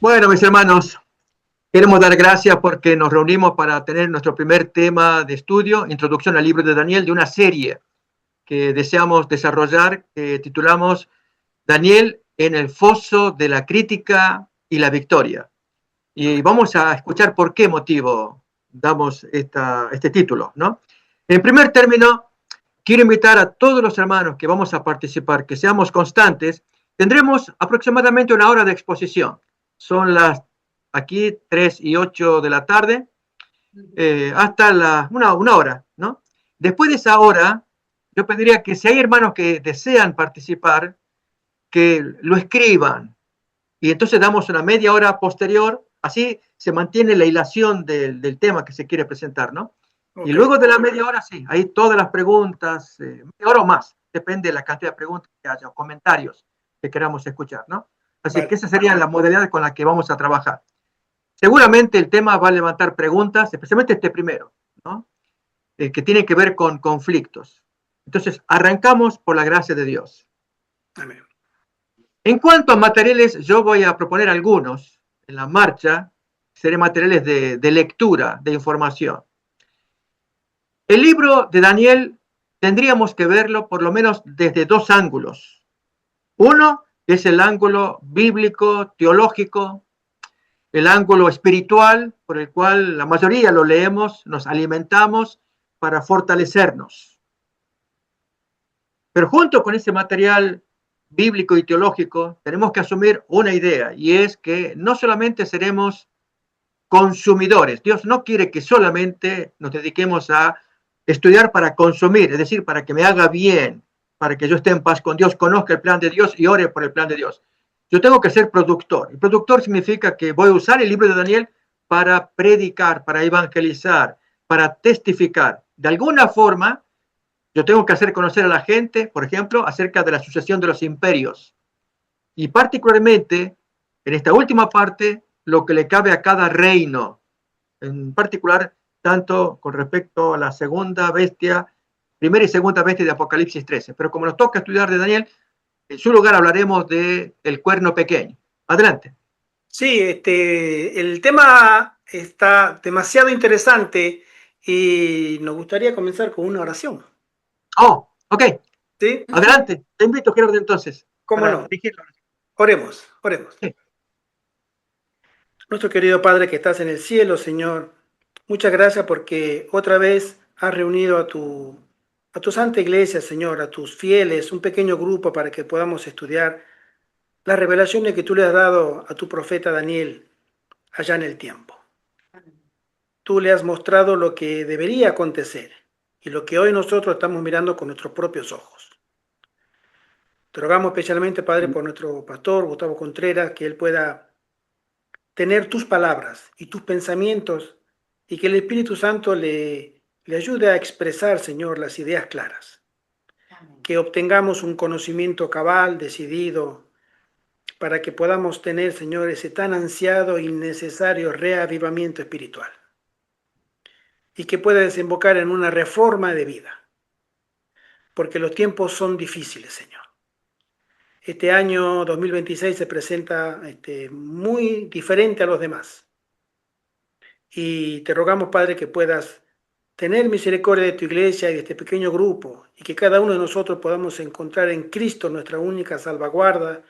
Bueno, mis hermanos, queremos dar gracias porque nos reunimos para tener nuestro primer tema de estudio, Introducción al libro de Daniel, de una serie que deseamos desarrollar, que titulamos Daniel en el foso de la crítica y la victoria. Y vamos a escuchar por qué motivo damos este título, ¿no? En primer término, quiero invitar a todos los hermanos que vamos a participar, que seamos constantes. Tendremos aproximadamente una hora de exposición. Son las aquí 3 y 8 de la tarde, hasta una hora, ¿no? Después de esa hora, yo pediría que si hay hermanos que desean participar, que lo escriban. Y entonces damos una media hora posterior, así se mantiene la hilación del tema que se quiere presentar, ¿no? Y luego de la media hora, sí, hay todas las preguntas, media hora o más, depende de la cantidad de preguntas que haya, o comentarios que queramos escuchar, ¿no? Así que esa sería la modalidad con la que vamos a trabajar. Seguramente el tema va a levantar preguntas, especialmente este primero, ¿no? Que tiene que ver con conflictos. Entonces, arrancamos por la gracia de Dios. Amén. En cuanto a materiales, yo voy a proponer algunos en la marcha, serán materiales de lectura, de información. El libro de Daniel tendríamos que verlo por lo menos desde dos ángulos. Uno es el ángulo bíblico, teológico, el ángulo espiritual, por el cual la mayoría lo leemos, nos alimentamos para fortalecernos. Pero junto con ese material bíblico y teológico, tenemos que asumir una idea, y es que no solamente seremos consumidores. Dios no quiere que solamente nos dediquemos a estudiar para consumir, es decir, para que me haga bien, para que yo esté en paz con Dios, conozca el plan de Dios y ore por el plan de Dios. Yo tengo que ser productor. Y productor significa que voy a usar el libro de Daniel para predicar, para evangelizar, para testificar. De alguna forma, yo tengo que hacer conocer a la gente, por ejemplo, acerca de la sucesión de los imperios. Y particularmente, en esta última parte, lo que le cabe a cada reino, en particular, tanto con respecto a la segunda bestia, primera y segunda bestia de Apocalipsis 13. Pero como nos toca estudiar de Daniel, en su lugar hablaremos del cuerno pequeño. Adelante. Sí, el tema está demasiado interesante y nos gustaría comenzar con una oración. Oh, ok. ¿Sí? Adelante. Te invito, Gerardo, entonces, ¿Cómo para no? dirigirlo. Oremos, oremos. Sí. Nuestro querido Padre que estás en el cielo, Señor, muchas gracias porque otra vez has reunido a tu santa iglesia, Señor, a tus fieles, un pequeño grupo para que podamos estudiar las revelaciones que tú le has dado a tu profeta Daniel allá en el tiempo. Tú le has mostrado lo que debería acontecer y lo que hoy nosotros estamos mirando con nuestros propios ojos. Te rogamos especialmente, Padre, por nuestro pastor Gustavo Contreras, que él pueda tener tus palabras y tus pensamientos y que el Espíritu Santo le ayude a expresar, Señor, las ideas claras. Que obtengamos un conocimiento cabal, decidido, para que podamos tener, Señor, ese tan ansiado y necesario reavivamiento espiritual. Y que pueda desembocar en una reforma de vida. Porque los tiempos son difíciles, Señor. Este año 2026 se presenta muy diferente a los demás. Y te rogamos, Padre, que puedas tener misericordia de tu iglesia y de este pequeño grupo, y que cada uno de nosotros podamos encontrar en Cristo nuestra única salvaguarda,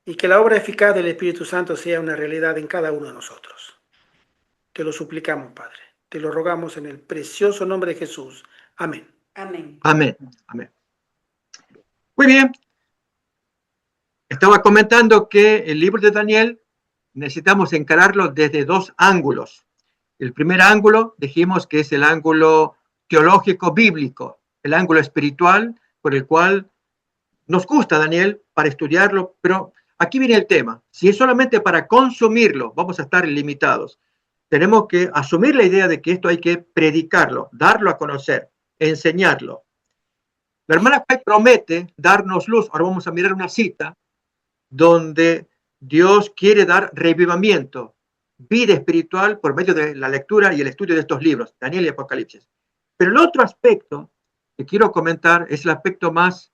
y que la obra eficaz del Espíritu Santo sea una realidad en cada uno de nosotros. Te lo suplicamos, Padre. Te lo rogamos en el precioso nombre de Jesús. Amén. Amén. Amén. Amén. Muy bien. Estaba comentando que el libro de Daniel necesitamos encararlo desde dos ángulos. El primer ángulo dijimos que es el ángulo teológico bíblico, el ángulo espiritual por el cual nos gusta Daniel para estudiarlo, pero aquí viene el tema. Si es solamente para consumirlo, vamos a estar limitados. Tenemos que asumir la idea de que esto hay que predicarlo, darlo a conocer, enseñarlo. La hermana Pei promete darnos luz. Ahora vamos a mirar una cita donde Dios quiere dar revivamiento, vida espiritual por medio de la lectura y el estudio de estos libros, Daniel y Apocalipsis. Pero el otro aspecto que quiero comentar es el aspecto más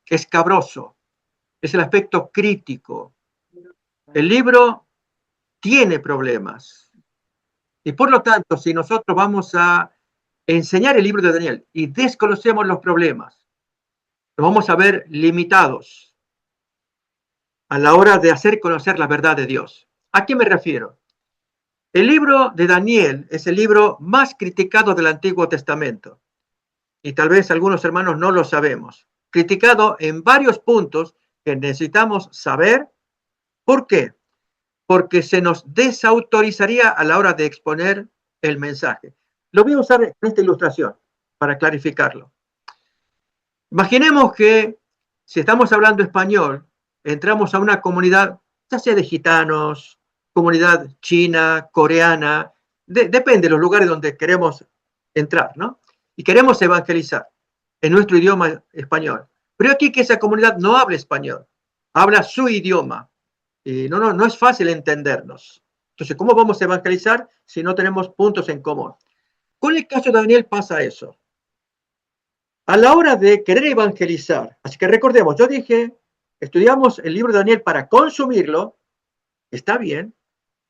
escabroso, es el aspecto crítico, El libro tiene problemas. Y por lo tanto, si nosotros vamos a enseñar el libro de Daniel y desconocemos los problemas, nos vamos a ver limitados a la hora de hacer conocer la verdad de Dios. ¿A qué me refiero? El libro de Daniel es el libro más criticado del Antiguo Testamento. Y tal vez algunos hermanos no lo sabemos. Criticado en varios puntos que necesitamos saber. ¿Por qué? Porque se nos desautorizaría a la hora de exponer el mensaje. Lo voy a usar en esta ilustración para clarificarlo. Imaginemos que si estamos hablando español, entramos a una comunidad, ya sea de gitanos, comunidad china, coreana, depende de los lugares donde queremos entrar, ¿no? Y queremos evangelizar en nuestro idioma español. Pero aquí que esa comunidad no habla español, habla su idioma. Y no es fácil entendernos. Entonces, ¿cómo vamos a evangelizar si no tenemos puntos en común? Con el caso de Daniel pasa eso. A la hora de querer evangelizar, así que recordemos, yo dije, estudiamos el libro de Daniel para consumirlo, está bien,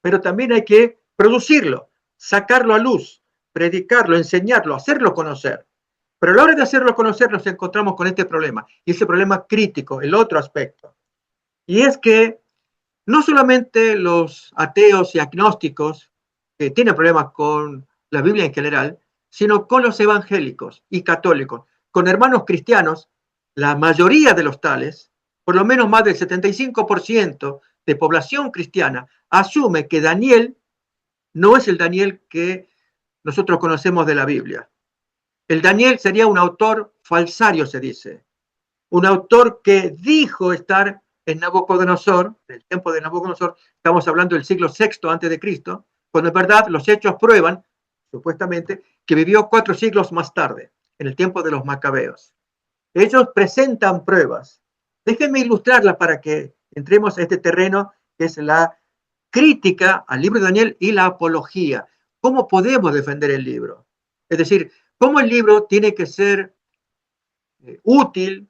pero también hay que producirlo, sacarlo a luz, predicarlo, enseñarlo, hacerlo conocer. Pero a la hora de hacerlo conocer nos encontramos con este problema, y ese problema crítico, el otro aspecto. Y es que no solamente los ateos y agnósticos que tienen problemas con la Biblia en general, sino con los evangélicos y católicos, con hermanos cristianos, la mayoría de los tales, por lo menos más del 75% de población cristiana, asume que Daniel no es el Daniel que nosotros conocemos de la Biblia. El Daniel sería un autor falsario, se dice, un autor que dijo estar en Nabucodonosor, del tiempo de Nabucodonosor, estamos hablando del siglo VI antes de Cristo, cuando en verdad los hechos prueban, supuestamente, que vivió 4 siglos más tarde, en el tiempo de los macabeos. Ellos presentan pruebas. Déjenme ilustrarlas para que entremos a este terreno que es la crítica al libro de Daniel y la apología. ¿Cómo podemos defender el libro? Es decir, cómo el libro tiene que ser útil,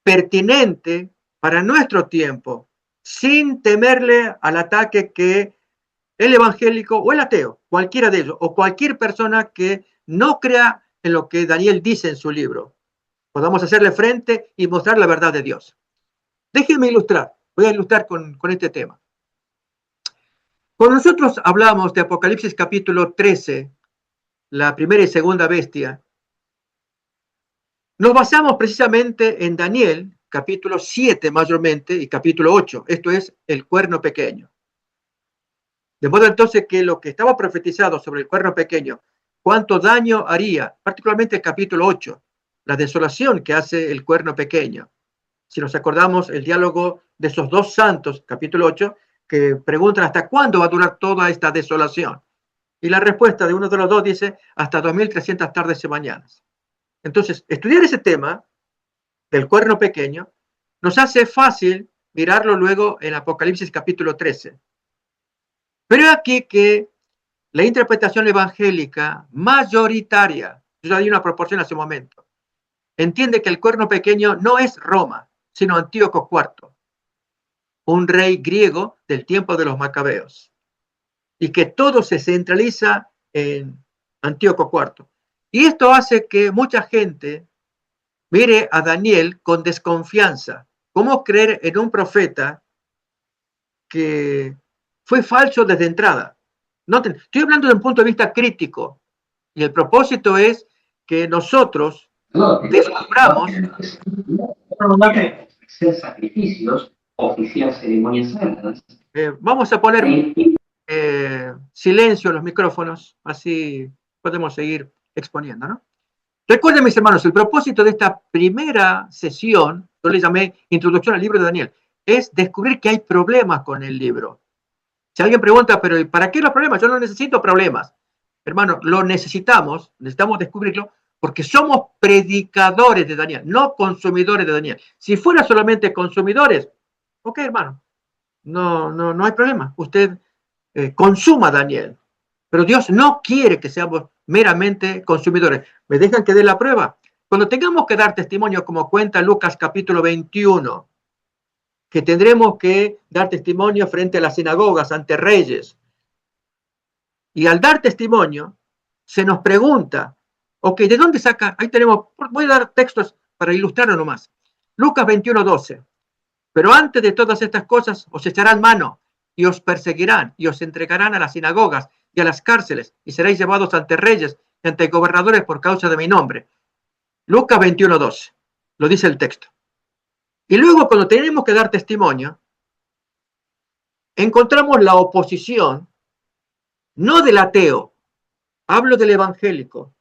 pertinente para nuestro tiempo, sin temerle al ataque que el evangélico o el ateo, cualquiera de ellos, o cualquier persona que no crea en lo que Daniel dice en su libro, podamos hacerle frente y mostrar la verdad de Dios. Déjenme ilustrar, voy a ilustrar con este tema. Cuando nosotros hablamos de Apocalipsis capítulo 13, la primera y segunda bestia, nos basamos precisamente en Daniel, capítulo 7 mayormente, y capítulo 8, esto es el cuerno pequeño. De modo entonces que lo que estaba profetizado sobre el cuerno pequeño, cuánto daño haría, particularmente el capítulo 8, la desolación que hace el cuerno pequeño. Si nos acordamos el diálogo de esos 2 santos, capítulo 8, que preguntan hasta cuándo va a durar toda esta desolación. Y la respuesta de uno de los dos dice hasta 2300 tardes y mañanas. Entonces, estudiar ese tema del cuerno pequeño nos hace fácil mirarlo luego en Apocalipsis capítulo 13. Pero aquí que la interpretación evangélica mayoritaria, yo ya di una proporción hace un momento, entiende que el cuerno pequeño no es Roma, sino Antíoco IV, un rey griego del tiempo de los macabeos, y que todo se centraliza en Antíoco IV. Y esto hace que mucha gente mire a Daniel con desconfianza. ¿Cómo creer en un profeta que fue falso desde entrada? Noten, estoy hablando desde un punto de vista crítico, y el propósito es que nosotros descubramos sacrificios, oficiar ceremonias sagradas. Vamos a poner silencio en los micrófonos, así podemos seguir exponiendo, ¿no? Recuerden, mis hermanos, el propósito de esta primera sesión, yo le llamé Introducción al libro de Daniel, es descubrir que hay problemas con el libro. Si alguien pregunta, pero ¿para qué los problemas? Yo no necesito problemas. Hermano, lo necesitamos descubrirlo porque somos predicadores de Daniel, no consumidores de Daniel. Si fuera solamente consumidores, ok, hermano, no hay problema. Usted consuma Daniel. Pero Dios no quiere que seamos meramente consumidores. ¿Me dejan que dé la prueba? Cuando tengamos que dar testimonio, como cuenta Lucas capítulo 21, que tendremos que dar testimonio frente a las sinagogas, ante reyes. Y al dar testimonio, se nos pregunta, ok, ¿de dónde saca? Ahí tenemos, voy a dar textos para ilustrarlo nomás. Lucas 21:12. Pero antes de todas estas cosas os echarán mano y os perseguirán y os entregarán a las sinagogas y a las cárceles y seréis llevados ante reyes y ante gobernadores por causa de mi nombre. Lucas 21:12. Lo dice el texto. Y luego cuando tenemos que dar testimonio, encontramos la oposición, no del ateo, hablo del evangélico,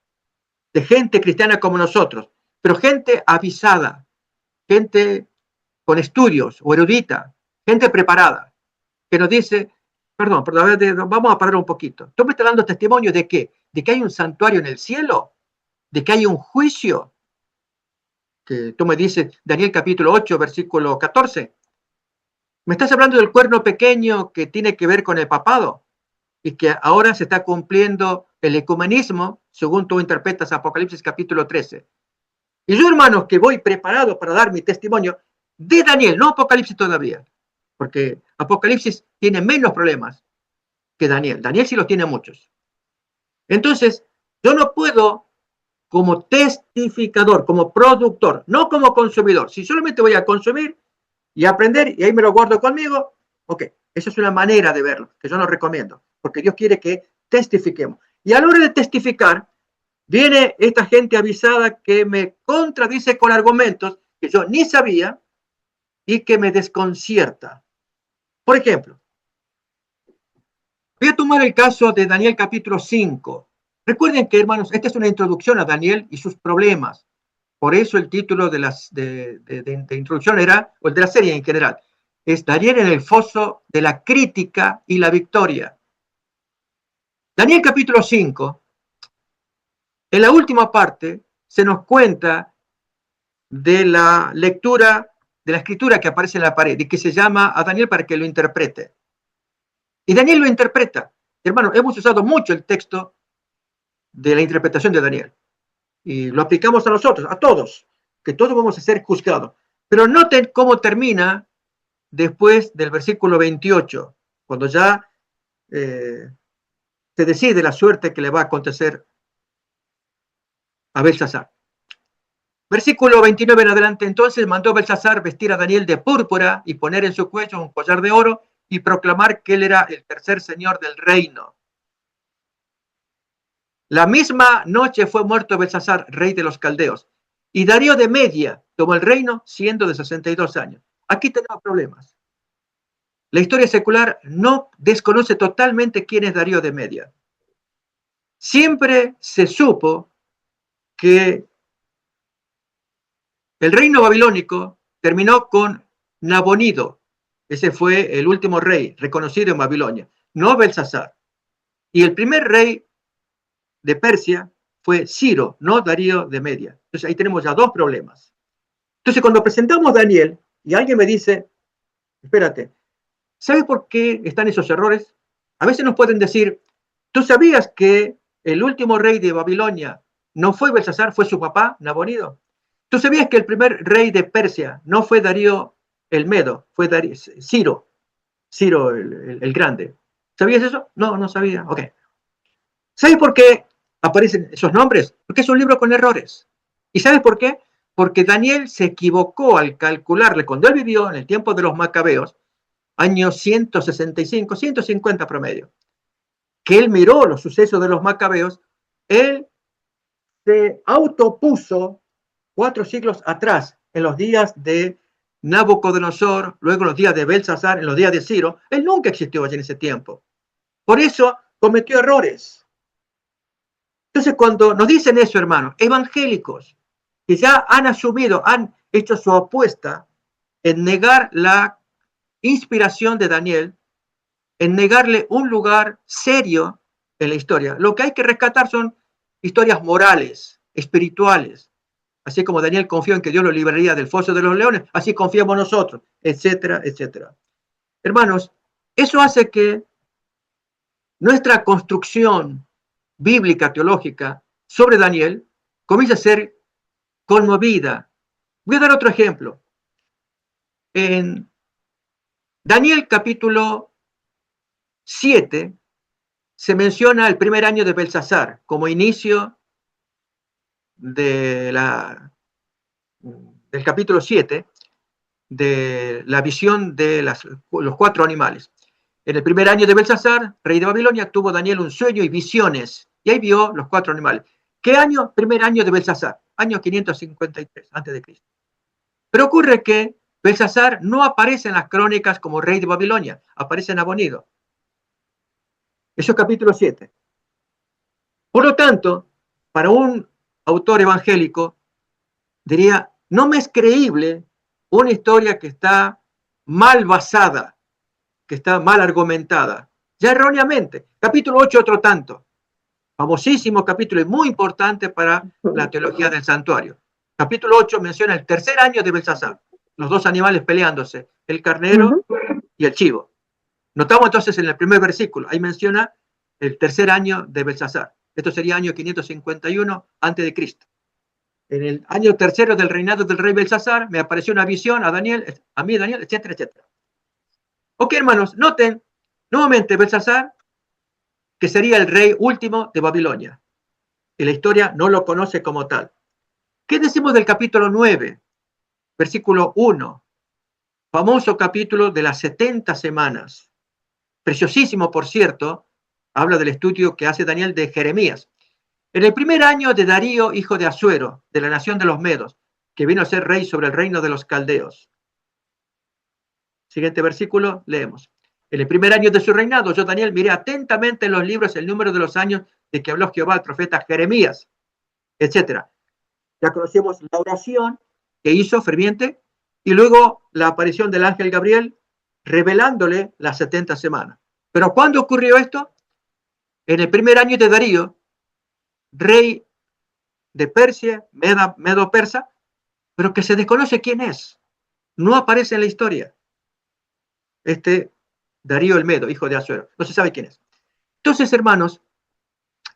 de gente cristiana como nosotros, pero gente avisada, gente con estudios o erudita, gente preparada, que nos dice, perdón, vamos a parar un poquito. ¿Tú me estás dando testimonio de qué? ¿De que hay un santuario en el cielo? ¿De que hay un juicio? Que tú me dices, Daniel capítulo 8, versículo 14. ¿Me estás hablando del cuerno pequeño que tiene que ver con el papado? Y que ahora se está cumpliendo el ecumenismo, según tú interpretas Apocalipsis capítulo 13. Y yo, hermanos, que voy preparado para dar mi testimonio de Daniel, no Apocalipsis todavía, porque Apocalipsis tiene menos problemas que Daniel. Daniel sí los tiene muchos. Entonces, yo no puedo, como testificador, como productor, no como consumidor. Si solamente voy a consumir y aprender y ahí me lo guardo conmigo, ok, esa es una manera de verlo, que yo no recomiendo, porque Dios quiere que testifiquemos. Y a la hora de testificar, viene esta gente avisada que me contradice con argumentos que yo ni sabía y que me desconcierta. Por ejemplo, voy a tomar el caso de Daniel capítulo 5. Recuerden que, hermanos, esta es una introducción a Daniel y sus problemas. Por eso el título de introducción era, o el de la serie en general, es Daniel en el foso de la crítica y la victoria. Daniel capítulo 5, en la última parte, se nos cuenta de la lectura, de la escritura que aparece en la pared y que se llama a Daniel para que lo interprete. Y Daniel lo interpreta. Hermano, hemos usado mucho el texto de la interpretación de Daniel. Y lo aplicamos a nosotros, a todos, que todos vamos a ser juzgados. Pero noten cómo termina después del versículo 28, cuando ya se decide la suerte que le va a acontecer a Belsasar. Versículo 29 en adelante, entonces mandó Belsasar vestir a Daniel de púrpura y poner en su cuello un collar de oro y proclamar que él era el tercer señor del reino. La misma noche fue muerto Belsasar, rey de los caldeos, y Darío de Media tomó el reino siendo de 62 años. Aquí tenemos problemas. La historia secular no desconoce totalmente quién es Darío de Media. Siempre se supo que el reino babilónico terminó con Nabonido. Ese fue el último rey reconocido en Babilonia, no Belsasar. Y el primer rey de Persia fue Ciro, no Darío de Media. Entonces ahí tenemos ya dos problemas. Entonces cuando presentamos a Daniel y alguien me dice, espérate, ¿sabes por qué están esos errores? A veces nos pueden decir, ¿tú sabías que el último rey de Babilonia no fue Belsasar, fue su papá, Nabonido? ¿Tú sabías que el primer rey de Persia no fue Darío el Medo, fue Ciro el Grande? ¿Sabías eso? No, no sabía. Ok. ¿Sabes por qué aparecen esos nombres? Porque es un libro con errores. ¿Y sabes por qué? Porque Daniel se equivocó al calcularle, cuando él vivió en el tiempo de los macabeos, años 165, 150 promedio, que él miró los sucesos de los macabeos, él se autopuso 4 siglos atrás, en los días de Nabucodonosor, luego en los días de Belsasar, en los días de Ciro. Él nunca existió allí en ese tiempo. Por eso cometió errores. Entonces, cuando nos dicen eso, hermanos, evangélicos, que ya han asumido, han hecho su apuesta en negar la inspiración de Daniel, en negarle un lugar serio en la historia, lo que hay que rescatar son historias morales, espirituales. Así como Daniel confió en que Dios lo libraría del foso de los leones, así confiamos nosotros, etcétera, etcétera. Hermanos, eso hace que nuestra construcción bíblica, teológica, sobre Daniel, comience a ser conmovida. Voy a dar otro ejemplo. En Daniel capítulo 7 se menciona el primer año de Belsasar como inicio del capítulo 7 de la visión de los 4 animales. En el primer año de Belsasar, rey de Babilonia, tuvo Daniel un sueño y visiones, y ahí vio los 4 animales. ¿Qué año? Primer año de Belsasar, año 553 a.C. Pero ocurre que Belsasar no aparece en las crónicas como rey de Babilonia, aparece en Abonido. Eso es capítulo 7. Por lo tanto, para un autor evangélico, diría, no me es creíble una historia que está mal basada, que está mal argumentada, ya erróneamente. Capítulo 8, otro tanto. Famosísimo capítulo y muy importante para la teología del santuario. Capítulo 8 menciona el tercer año de Belsasar, los 2 animales peleándose, el carnero y el chivo. Notamos entonces en el primer versículo, ahí menciona el tercer año de Belsasar. Esto sería año 551 a.C. En el año tercero del reinado del rey Belsasar, me apareció una visión a Daniel, a mí Daniel, etcétera, etcétera. Ok, hermanos, noten nuevamente Belsasar, que sería el rey último de Babilonia. Y la historia no lo conoce como tal. ¿Qué decimos del capítulo 9? Versículo 1. Famoso capítulo de las 70 semanas. Preciosísimo, por cierto. Habla del estudio que hace Daniel de Jeremías. En el primer año de Darío, hijo de Asuero, de la nación de los Medos, que vino a ser rey sobre el reino de los caldeos. Siguiente versículo, leemos. En el primer año de su reinado, yo, Daniel, miré atentamente en los libros el número de los años de que habló Jehová al profeta Jeremías, etc. Ya conocemos la oración que hizo ferviente y luego la aparición del ángel Gabriel revelándole las 70 semanas. Pero ¿cuándo ocurrió esto? En el primer año de Darío, rey de Persia, Medo-Persa, pero que se desconoce quién es. No aparece en la historia. Darío el Medo, hijo de Asuero. No se sabe quién es. Entonces, hermanos,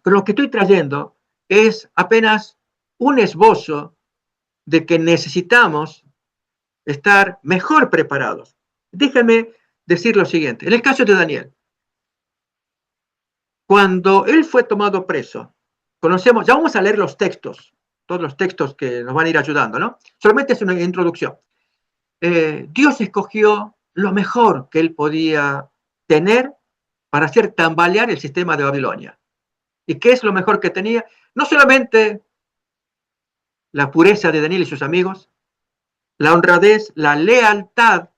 pero lo que estoy trayendo es apenas un esbozo de que necesitamos estar mejor preparados. Déjenme decir lo siguiente. En el caso de Daniel, cuando él fue tomado preso, conocemos, ya vamos a leer los textos, todos los textos que nos van a ir ayudando, ¿no? Solamente es una introducción. Dios escogió lo mejor que él podía tener para hacer tambalear el sistema de Babilonia. ¿Y qué es lo mejor que tenía? No solamente la pureza de Daniel y sus amigos, la honradez, la lealtad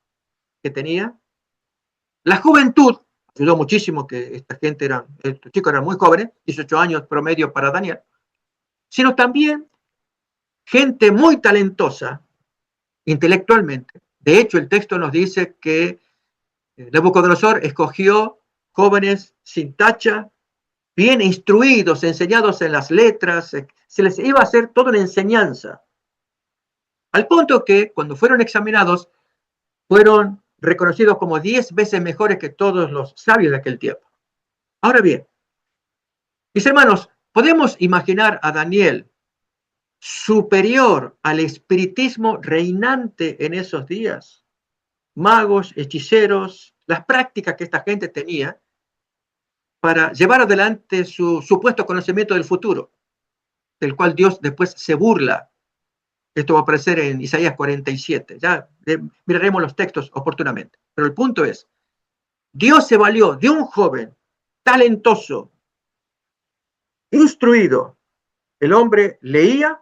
que tenía, la juventud, ayudó muchísimo que esta gente estos chicos eran muy jóvenes, 18 años promedio para Daniel, sino también gente muy talentosa intelectualmente. De hecho, el texto nos dice que Nabucodonosor escogió jóvenes sin tacha, bien instruidos, enseñados en las letras, se les iba a hacer toda una enseñanza. Al punto que cuando fueron examinados, fueron reconocidos como 10 veces mejores que todos los sabios de aquel tiempo. Ahora bien, mis hermanos, podemos imaginar a Daniel superior al espiritismo reinante en esos días. Magos, hechiceros, las prácticas que esta gente tenía para llevar adelante su supuesto conocimiento del futuro, del cual Dios después se burla. Esto va a aparecer en Isaías 47. Ya miraremos los textos oportunamente. Pero el punto es, Dios se valió de un joven talentoso, instruido. El hombre leía,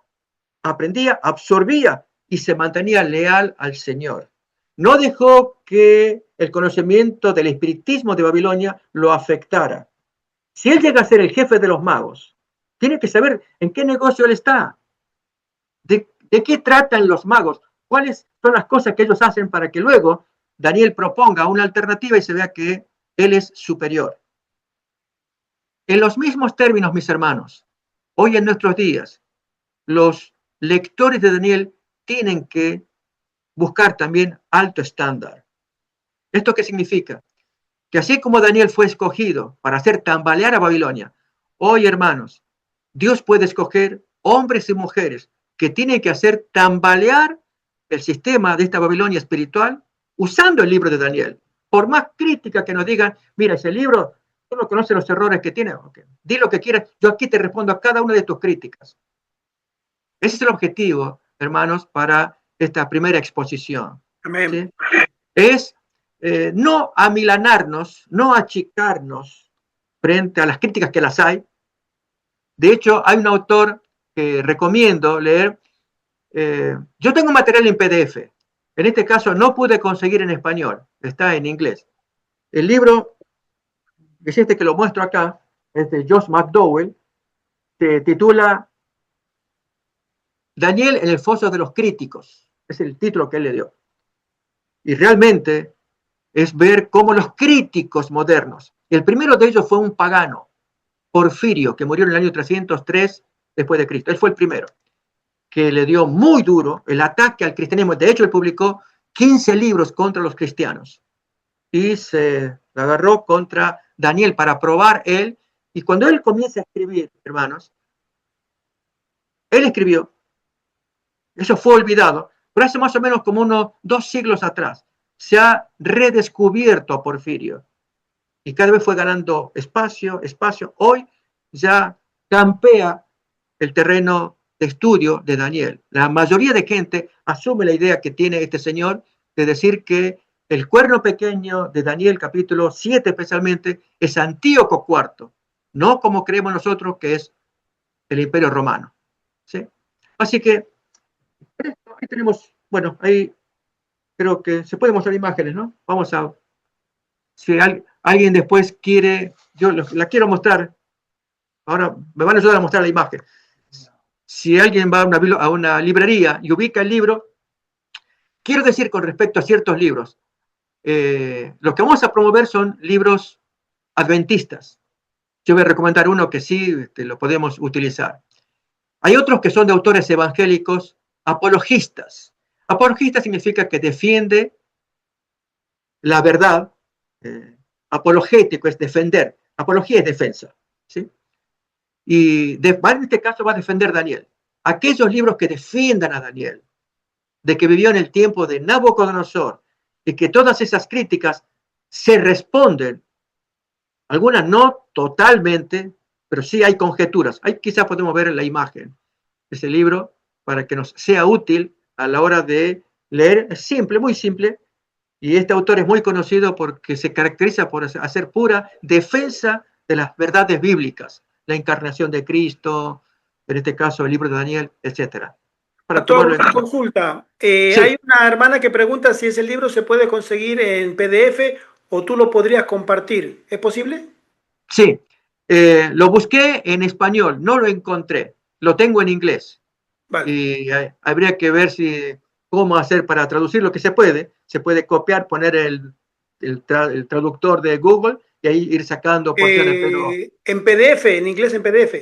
aprendía, absorbía y se mantenía leal al Señor. No dejó que el conocimiento del espiritismo de Babilonia lo afectara. Si él llega a ser el jefe de los magos, tiene que saber en qué negocio él está. ¿De qué tratan los magos? ¿Cuáles son las cosas que ellos hacen para que luego Daniel proponga una alternativa y se vea que él es superior? En los mismos términos, mis hermanos, hoy en nuestros días, los lectores de Daniel tienen que buscar también alto estándar. ¿Esto qué significa? Que así como Daniel fue escogido para hacer tambalear a Babilonia, hoy, hermanos, Dios puede escoger hombres y mujeres que tienen que hacer tambalear el sistema de esta Babilonia espiritual usando el libro de Daniel. por más crítica que nos digan, mira, ese libro, tú no conoces los errores que tiene, okay, di lo que quieras, yo aquí te respondo a cada una de tus críticas. Ese es el objetivo, hermanos, para esta primera exposición. Amén. ¿Sí? Es no amilanarnos, no achicarnos frente a las críticas que las hay. De hecho, hay un autor que recomiendo leer. Yo tengo material en PDF. En este caso no pude conseguir en español, está en inglés. El libro, es este que lo muestro acá, es de Josh McDowell, se titula Daniel en el foso de los críticos. Es el título que él le dio. Y realmente es ver cómo los críticos modernos, el primero de ellos fue un pagano, Porfirio, que murió en el año 303 después de Cristo. Él fue el primero, que le dio muy duro el ataque al cristianismo. De hecho, él publicó 15 libros contra los cristianos y se agarró contra Daniel para probar él. Y cuando él comienza a escribir, hermanos, él escribió, eso fue olvidado, pero hace más o menos como unos 2 siglos atrás, se ha redescubierto a Porfirio y cada vez fue ganando espacio. Hoy ya campea el terreno de estudio de Daniel. La mayoría de gente asume la idea que tiene este señor de decir que el cuerno pequeño de Daniel, capítulo 7 especialmente, es Antíoco IV, no como creemos nosotros que es el Imperio Romano. ¿Sí? Así que ahí tenemos, bueno, ahí creo que se pueden mostrar imágenes, ¿no? Vamos a, si alguien después quiere, yo la quiero mostrar, ahora me van a ayudar a mostrar la imagen. Si alguien va a una librería y ubica el libro, quiero decir con respecto a ciertos libros, lo que vamos a promover son libros adventistas. Yo voy a recomendar uno que sí lo podemos utilizar. Hay otros que son de autores evangélicos apologistas. Apologista significa que defiende la verdad. Apologético es defender. Apología es defensa. ¿Sí? Y en este caso va a defender Daniel. Aquellos libros que defiendan a Daniel, de que vivió en el tiempo de Nabucodonosor, y que todas esas críticas se responden, algunas no totalmente, pero sí hay conjeturas. Ahí quizás podemos ver en la imagen ese libro para que nos sea útil a la hora de leer. Es simple, muy simple, y este autor es muy conocido porque se caracteriza por hacer pura defensa de las verdades bíblicas, la encarnación de Cristo, en este caso el libro de Daniel, etcétera. Para tomarlo en consulta. Sí. Hay una hermana que pregunta si ese libro se puede conseguir en PDF o tú lo podrías compartir. ¿Es posible? Sí. Lo busqué en español, no lo encontré. Lo tengo en inglés. Vale. Y habría que ver cómo hacer para traducir lo que se puede. Se puede copiar, poner el traductor de Google y ahí ir sacando porciones. Pero... En PDF, en inglés en PDF.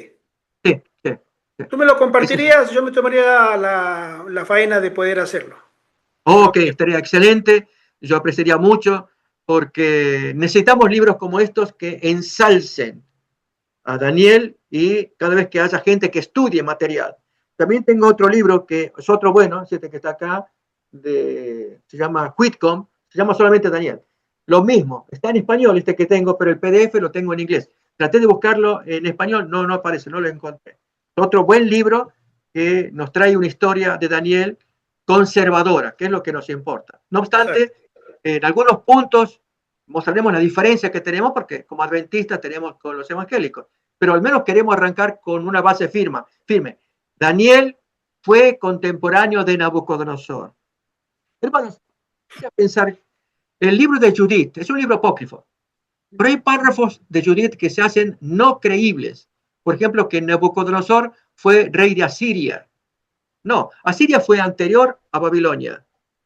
Sí, sí. ¿Tú me lo compartirías? Yo me tomaría la faena de poder hacerlo. Ok, estaría excelente. Yo apreciaría mucho porque necesitamos libros como estos que ensalcen a Daniel y cada vez que haya gente que estudie material. También tengo otro libro que es otro bueno, este que está acá, se llama Whitcomb, se llama solamente Daniel. Lo mismo, está en español este que tengo, pero el PDF lo tengo en inglés. Traté de buscarlo en español, no aparece, no lo encontré. Otro buen libro que nos trae una historia de Daniel conservadora, que es lo que nos importa. No obstante, en algunos puntos mostraremos la diferencia que tenemos porque como adventistas tenemos con los evangélicos, pero al menos queremos arrancar con una base firme. Daniel fue contemporáneo de Nabucodonosor. Hermanos, voy a pensar, el libro de Judith es un libro apócrifo, pero hay párrafos de Judith que se hacen no creíbles. Por ejemplo, que Nabucodonosor fue rey de Asiria. No, Asiria fue anterior a Babilonia.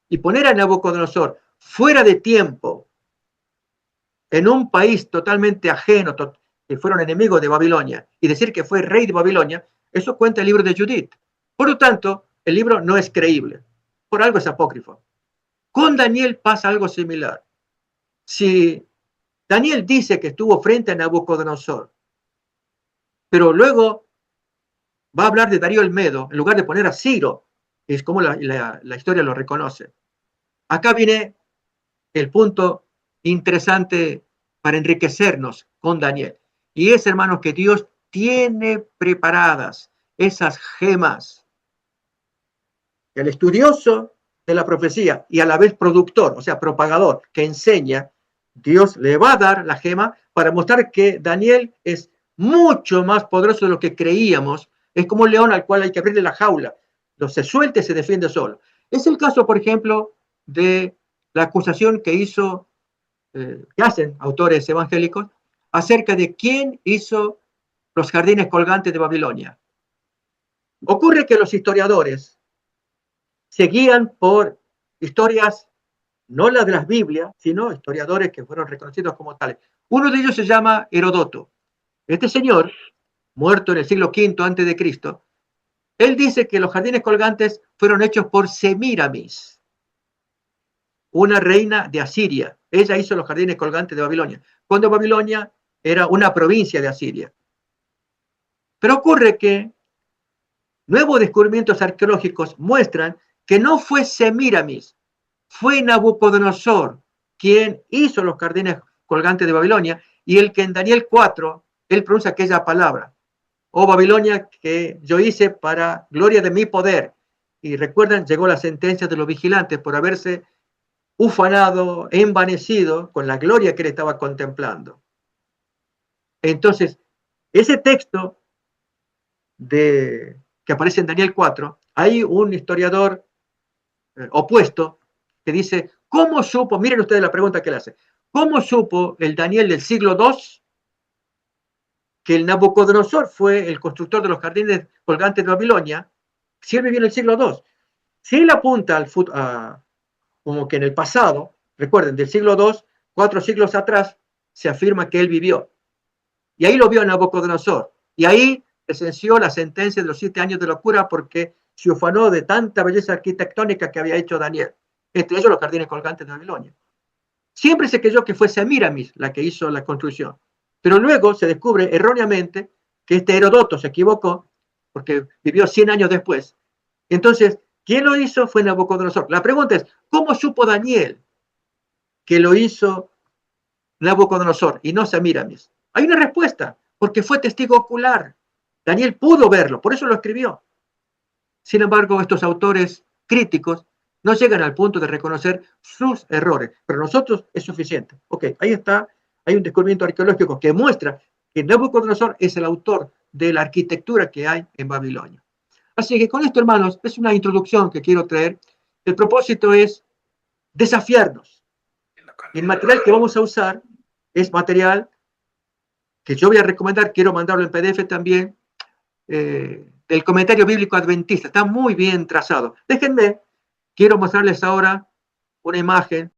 Y poner a Nabucodonosor fuera de tiempo, en un país totalmente ajeno, que fueron enemigos de Babilonia, y decir que fue rey de Babilonia, eso cuenta el libro de Judith. Por lo tanto, el libro no es creíble. Por algo es apócrifo. Con Daniel pasa algo similar. Si Daniel dice que estuvo frente a Nabucodonosor, pero luego va a hablar de Darío el Medo, en lugar de poner a Ciro, es como la historia lo reconoce. Acá viene el punto interesante para enriquecernos con Daniel. Y es, hermanos, que Dios tiene preparadas esas gemas. El estudioso de la profecía y a la vez productor, o sea, propagador, que enseña, Dios le va a dar la gema para mostrar que Daniel es mucho más poderoso de lo que creíamos. Es como un león al cual hay que abrirle la jaula. No se suelta y se defiende solo. Es el caso, por ejemplo, de la acusación que hacen autores evangélicos acerca de quién hizo los jardines colgantes de Babilonia. Ocurre que los historiadores se guían por historias, no las de las Biblias, sino historiadores que fueron reconocidos como tales. Uno de ellos se llama Heródoto. Este señor, muerto en el siglo V antes de Cristo, él dice que los jardines colgantes fueron hechos por Semíramis, una reina de Asiria. Ella hizo los jardines colgantes de Babilonia, cuando Babilonia era una provincia de Asiria. Pero ocurre que nuevos descubrimientos arqueológicos muestran que no fue Semíramis, fue Nabucodonosor quien hizo los jardines colgantes de Babilonia, y el que en Daniel 4, él pronuncia aquella palabra: oh Babilonia, que yo hice para gloria de mi poder. Y recuerdan, llegó la sentencia de los vigilantes por haberse ufanado, envanecido con la gloria que él estaba contemplando. Entonces, ese texto que aparece en Daniel 4, hay un historiador opuesto que dice, ¿cómo supo? Miren ustedes la pregunta que él hace. ¿Cómo supo el Daniel del siglo II que el Nabucodonosor fue el constructor de los jardines colgantes de Babilonia, si él vivió en el siglo II? Si él apunta como que en el pasado, recuerden, del siglo II, 4 siglos atrás, se afirma que él vivió. Y ahí lo vio Nabucodonosor. Y ahí presenció la sentencia de los 7 años de locura porque se ufanó de tanta belleza arquitectónica que había hecho Daniel. Entre ellos los jardines colgantes de Babilonia. Siempre se creyó que fue Semíramis la que hizo la construcción. Pero luego se descubre erróneamente que este Heródoto se equivocó porque vivió 100 años después. Entonces, ¿quién lo hizo? Fue Nabucodonosor. La pregunta es, ¿cómo supo Daniel que lo hizo Nabucodonosor y no Semíramis? Hay una respuesta, porque fue testigo ocular. Daniel pudo verlo, por eso lo escribió. Sin embargo, estos autores críticos no llegan al punto de reconocer sus errores, pero nosotros es suficiente. Ok, ahí está, hay un descubrimiento arqueológico que muestra que Nabucodonosor es el autor de la arquitectura que hay en Babilonia. Así que con esto, hermanos, es una introducción que quiero traer. El propósito es desafiarnos. Y el material que vamos a usar es material que yo voy a recomendar, quiero mandarlo en PDF también, del comentario bíblico adventista. Está muy bien trazado. Déjenme, quiero mostrarles ahora una imagen.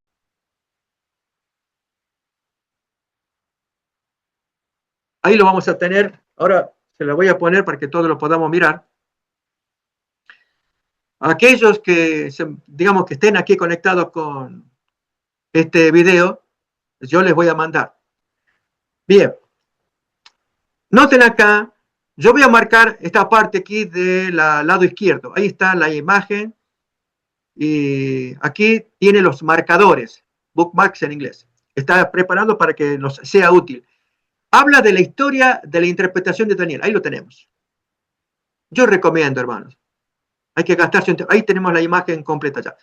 Ahí lo vamos a tener. Ahora se la voy a poner para que todos lo podamos mirar. Aquellos que, digamos, que estén aquí conectados con este video, yo les voy a mandar. Bien. Noten acá, yo voy a marcar esta parte aquí del lado izquierdo. Ahí está la imagen. Y aquí tiene los marcadores, bookmarks en inglés. Está preparado para que nos sea útil. Habla de la historia de la interpretación de Daniel. Ahí lo tenemos. Yo recomiendo, hermanos. Hay que gastarse. Ahí tenemos la imagen completa ya.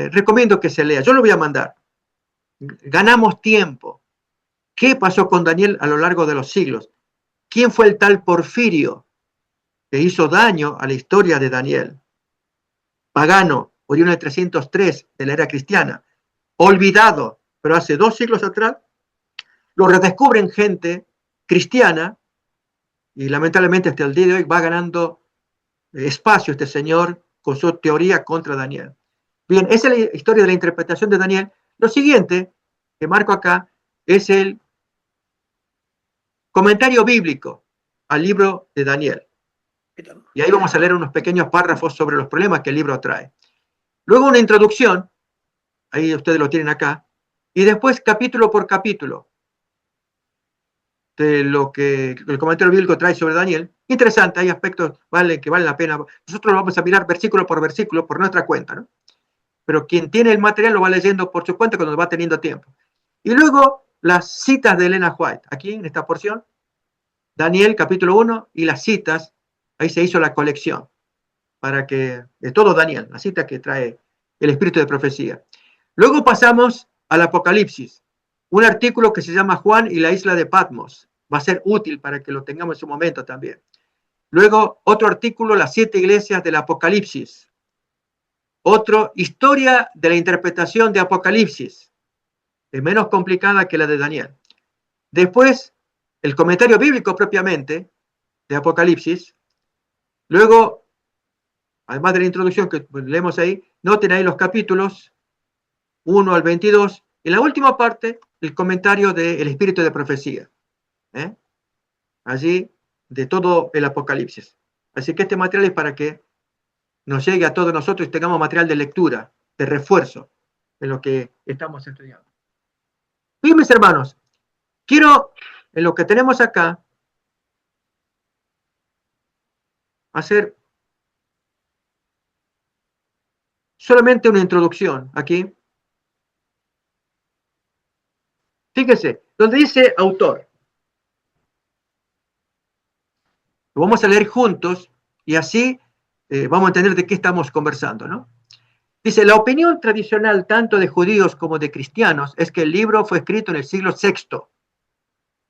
Recomiendo que se lea. Yo lo voy a mandar. Ganamos tiempo. ¿Qué pasó con Daniel a lo largo de los siglos? ¿Quién fue el tal Porfirio que hizo daño a la historia de Daniel? Pagano, murió en el 303 de la era cristiana. Olvidado, pero hace 2 siglos atrás, lo redescubren gente cristiana y lamentablemente hasta el día de hoy va ganando espacio este señor con su teoría contra Daniel. Bien, esa es la historia de la interpretación de Daniel. Lo siguiente que marco acá es el comentario bíblico al libro de Daniel. Y ahí vamos a leer unos pequeños párrafos sobre los problemas que el libro trae. Luego una introducción, ahí ustedes lo tienen acá, y después capítulo por capítulo de lo que el comentario bíblico trae sobre Daniel. Interesante, hay aspectos que valen la pena. Nosotros lo vamos a mirar versículo por versículo por nuestra cuenta, ¿no? Pero quien tiene el material lo va leyendo por su cuenta cuando va teniendo tiempo. Y luego las citas de Elena White, aquí en esta porción, Daniel capítulo 1 y las citas, ahí se hizo la colección, para que, de todo Daniel, la cita que trae el espíritu de profecía. Luego pasamos al Apocalipsis, un artículo que se llama Juan y la isla de Patmos, va a ser útil para que lo tengamos en su momento también. Luego otro artículo, las 7 iglesias del Apocalipsis. Otro, historia de la interpretación de Apocalipsis, es menos complicada que la de Daniel. Después, el comentario bíblico propiamente de Apocalipsis. Luego, además de la introducción que leemos ahí, noten ahí los capítulos 1 al 22. En la última parte, el comentario del espíritu de profecía. Allí, de todo el Apocalipsis. Así que este material es para que nos llegue a todos nosotros y tengamos material de lectura, de refuerzo en lo que estamos estudiando. Bien, mis hermanos, quiero, en lo que tenemos acá, hacer solamente una introducción aquí. Fíjense, donde dice autor. Lo vamos a leer juntos y así vamos a entender de qué estamos conversando, ¿no? Dice, la opinión tradicional tanto de judíos como de cristianos es que el libro fue escrito en el siglo VI,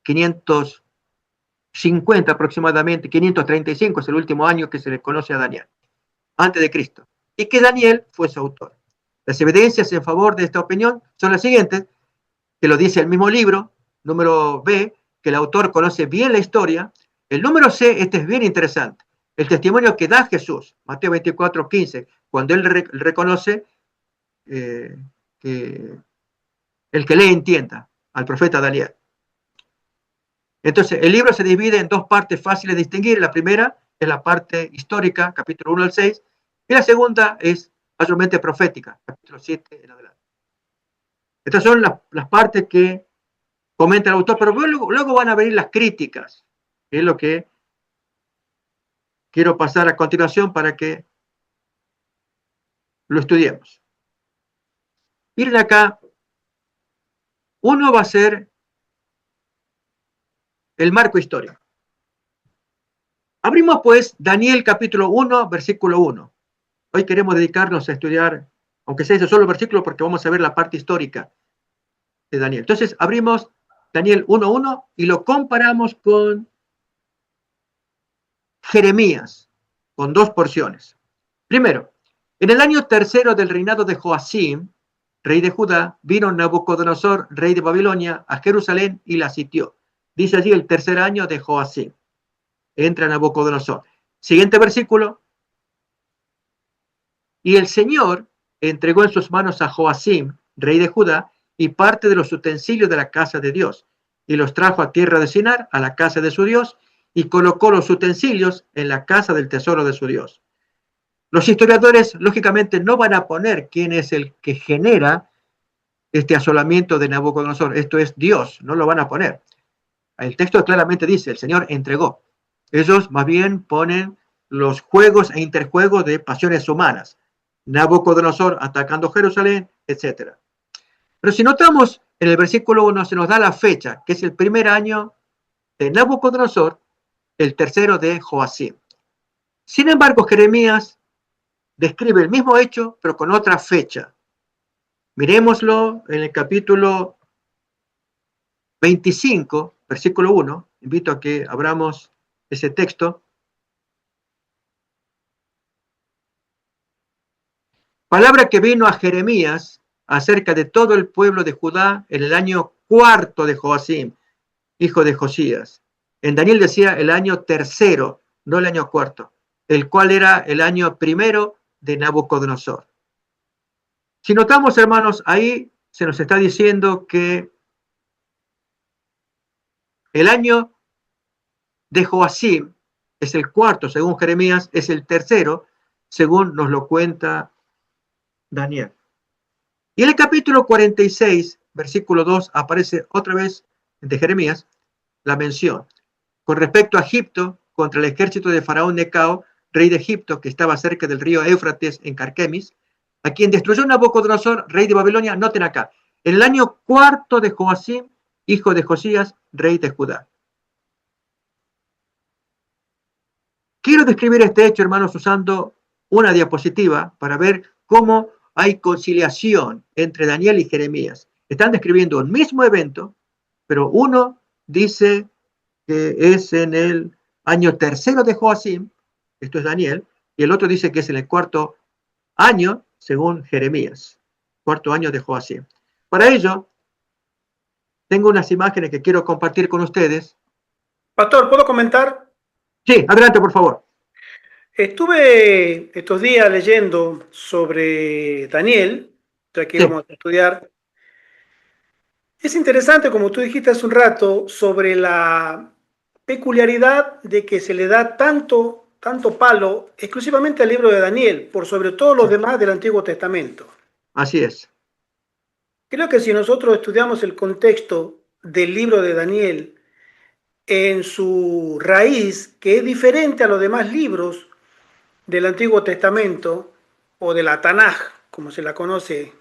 550 aproximadamente, 535 es el último año que se le conoce a Daniel, antes de Cristo, y que Daniel fue su autor. Las evidencias en favor de esta opinión son las siguientes, que lo dice el mismo libro, número B, que el autor conoce bien la historia. El número C, este es bien interesante, el testimonio que da Jesús, Mateo 24, 15, cuando él reconoce que el que lee entienda al profeta Daniel. Entonces, el libro se divide en dos partes fáciles de distinguir. La primera es la parte histórica, capítulo 1 al 6, y la segunda es mayormente profética, capítulo 7 en adelante. Estas son las partes que comenta el autor, pero luego van a venir las críticas, que es lo que quiero pasar a continuación para que lo estudiemos. Miren acá, uno va a ser el marco histórico. Abrimos pues Daniel capítulo 1, versículo 1. Hoy queremos dedicarnos a estudiar, aunque sea ese solo versículo, porque vamos a ver la parte histórica de Daniel. Entonces abrimos Daniel 1.1 y lo comparamos con Jeremías, con dos porciones. Primero, en el año tercero del reinado de Joacim, rey de Judá, vino Nabucodonosor, rey de Babilonia, a Jerusalén y la sitió. Dice allí el tercer año de Joacim. Entra Nabucodonosor. Siguiente versículo. Y el Señor entregó en sus manos a Joacim, rey de Judá, y parte de los utensilios de la casa de Dios, y los trajo a tierra de Sinar, a la casa de su Dios, y colocó los utensilios en la casa del tesoro de su Dios. Los historiadores, lógicamente, no van a poner quién es el que genera este asolamiento de Nabucodonosor. Esto es Dios, no lo van a poner. El texto claramente dice, el Señor entregó. Ellos más bien ponen los juegos e interjuegos de pasiones humanas. Nabucodonosor atacando Jerusalén, etc. Pero si notamos en el versículo 1 se nos da la fecha, que es el primer año de Nabucodonosor, el tercero de Joacim. Sin embargo, Jeremías describe el mismo hecho, pero con otra fecha. Miremoslo en el capítulo 25, versículo 1. Invito a que abramos ese texto. Palabra que vino a Jeremías acerca de todo el pueblo de Judá en el año cuarto de Joacim, hijo de Josías. En Daniel decía el año tercero, no el año cuarto, el cual era el año primero de Nabucodonosor. Si notamos, hermanos, ahí se nos está diciendo que el año de Joacim es el cuarto, según Jeremías, es el tercero, según nos lo cuenta Daniel. Y en el capítulo 46, versículo 2, aparece otra vez de Jeremías la mención con respecto a Egipto contra el ejército de Faraón Necao, rey de Egipto, que estaba cerca del río Éufrates en Carquemis, a quien destruyó Nabucodonosor, rey de Babilonia. Noten acá, en el año 4 de Joacim, hijo de Josías, rey de Judá. Quiero describir este hecho, hermanos, usando una diapositiva para ver cómo hay conciliación entre Daniel y Jeremías. Están describiendo un mismo evento, pero uno dice que es en el año 3 de Joacim, esto es Daniel, y el otro dice que es en el 4 año, según Jeremías, 4 año de Joacim. Para ello, tengo unas imágenes que quiero compartir con ustedes. Pastor, ¿puedo comentar? Sí, adelante, por favor. Estuve estos días leyendo sobre Daniel, ya que Sí. íbamos a estudiar. Es interesante, como tú dijiste hace un rato, sobre la peculiaridad de que se le da tanto palo exclusivamente al libro de Daniel, por sobre todos los demás del Antiguo Testamento. Así es. Creo que si nosotros estudiamos el contexto del libro de Daniel en su raíz, que es diferente a los demás libros del Antiguo Testamento o de la Tanaj, como se la conoce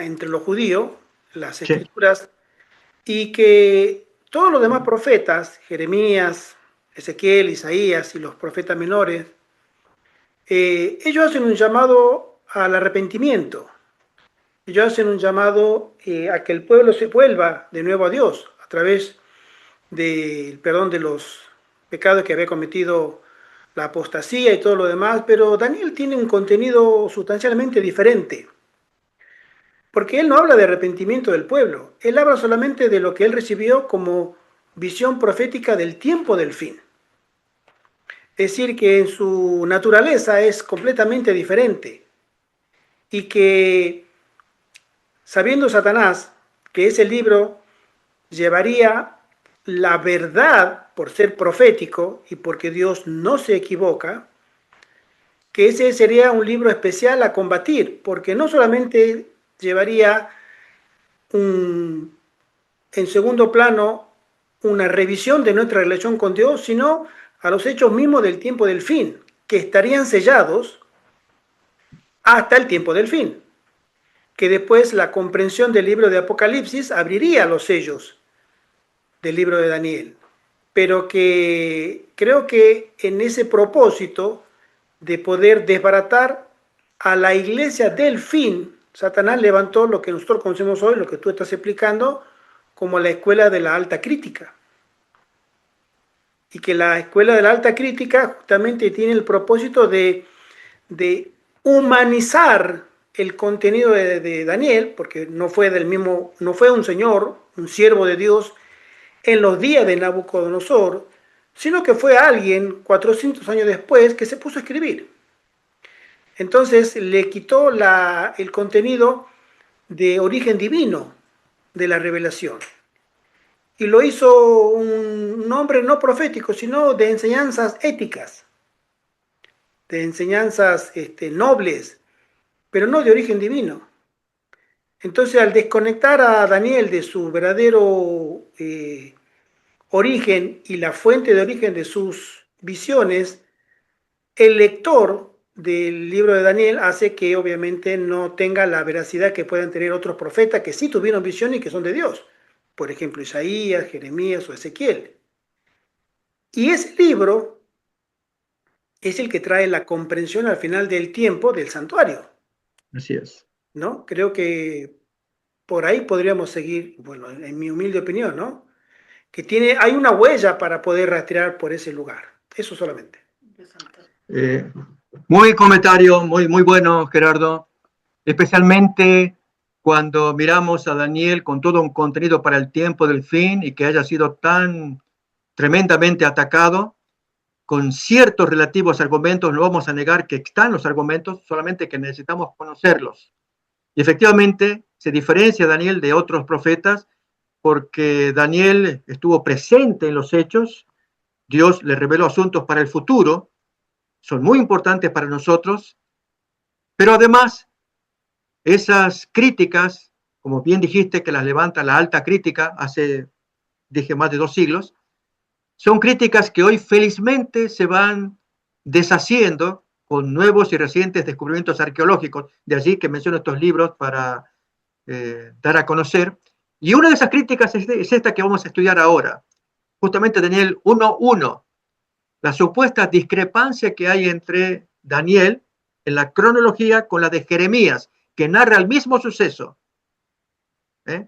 entre los judíos, las escrituras, y que todos los demás profetas, Jeremías, Ezequiel, Isaías y los profetas menores, ellos hacen un llamado al arrepentimiento. Ellos hacen un llamado a que el pueblo se vuelva de nuevo a Dios a través del perdón de los pecados que había cometido, la apostasía y todo lo demás, pero Daniel tiene un contenido sustancialmente diferente, porque él no habla de arrepentimiento del pueblo, él habla solamente de lo que él recibió como visión profética del tiempo del fin. Es decir, que en su naturaleza es completamente diferente y que, sabiendo Satanás que ese libro llevaría la verdad por ser profético y porque Dios no se equivoca, que ese sería un libro especial a combatir, porque no solamente llevaría en segundo plano una revisión de nuestra relación con Dios, sino a los hechos mismos del tiempo del fin, que estarían sellados hasta el tiempo del fin, que después la comprensión del libro de Apocalipsis abriría los sellos del libro de Daniel, pero que creo que en ese propósito de poder desbaratar a la iglesia del fin, Satanás levantó lo que nosotros conocemos hoy, lo que tú estás explicando, como la escuela de la alta crítica. Y que la escuela de la alta crítica justamente tiene el propósito de humanizar el contenido de Daniel, porque no fue un señor, un siervo de Dios en los días de Nabucodonosor, sino que fue alguien 400 años después que se puso a escribir. Entonces le quitó el contenido de origen divino de la revelación y lo hizo un hombre no profético, sino de enseñanzas éticas, de enseñanzas nobles, pero no de origen divino. Entonces, al desconectar a Daniel de su verdadero origen y la fuente de origen de sus visiones, el lector del libro de Daniel hace que obviamente no tenga la veracidad que puedan tener otros profetas que sí tuvieron visiones y que son de Dios. Por ejemplo, Isaías, Jeremías o Ezequiel. Y ese libro es el que trae la comprensión al final del tiempo del santuario. Así es. ¿No? Creo que por ahí podríamos seguir, bueno, en mi humilde opinión, ¿no? Que hay una huella para poder rastrear por ese lugar. Eso solamente. Muy comentario, muy bueno, Gerardo. Especialmente cuando miramos a Daniel con todo un contenido para el tiempo del fin y que haya sido tan tremendamente atacado, con ciertos relativos argumentos, no vamos a negar que están los argumentos, solamente que necesitamos conocerlos. Y efectivamente se diferencia Daniel de otros profetas porque Daniel estuvo presente en los hechos, Dios le reveló asuntos para el futuro, son muy importantes para nosotros, pero además esas críticas, como bien dijiste que las levanta la alta crítica hace, dije, más de 2 siglos, son críticas que hoy felizmente se van deshaciendo con nuevos y recientes descubrimientos arqueológicos, de allí que menciono estos libros para dar a conocer. Y una de esas críticas es esta que vamos a estudiar ahora, justamente Daniel 1:1, la supuesta discrepancia que hay entre Daniel en la cronología con la de Jeremías, que narra el mismo suceso.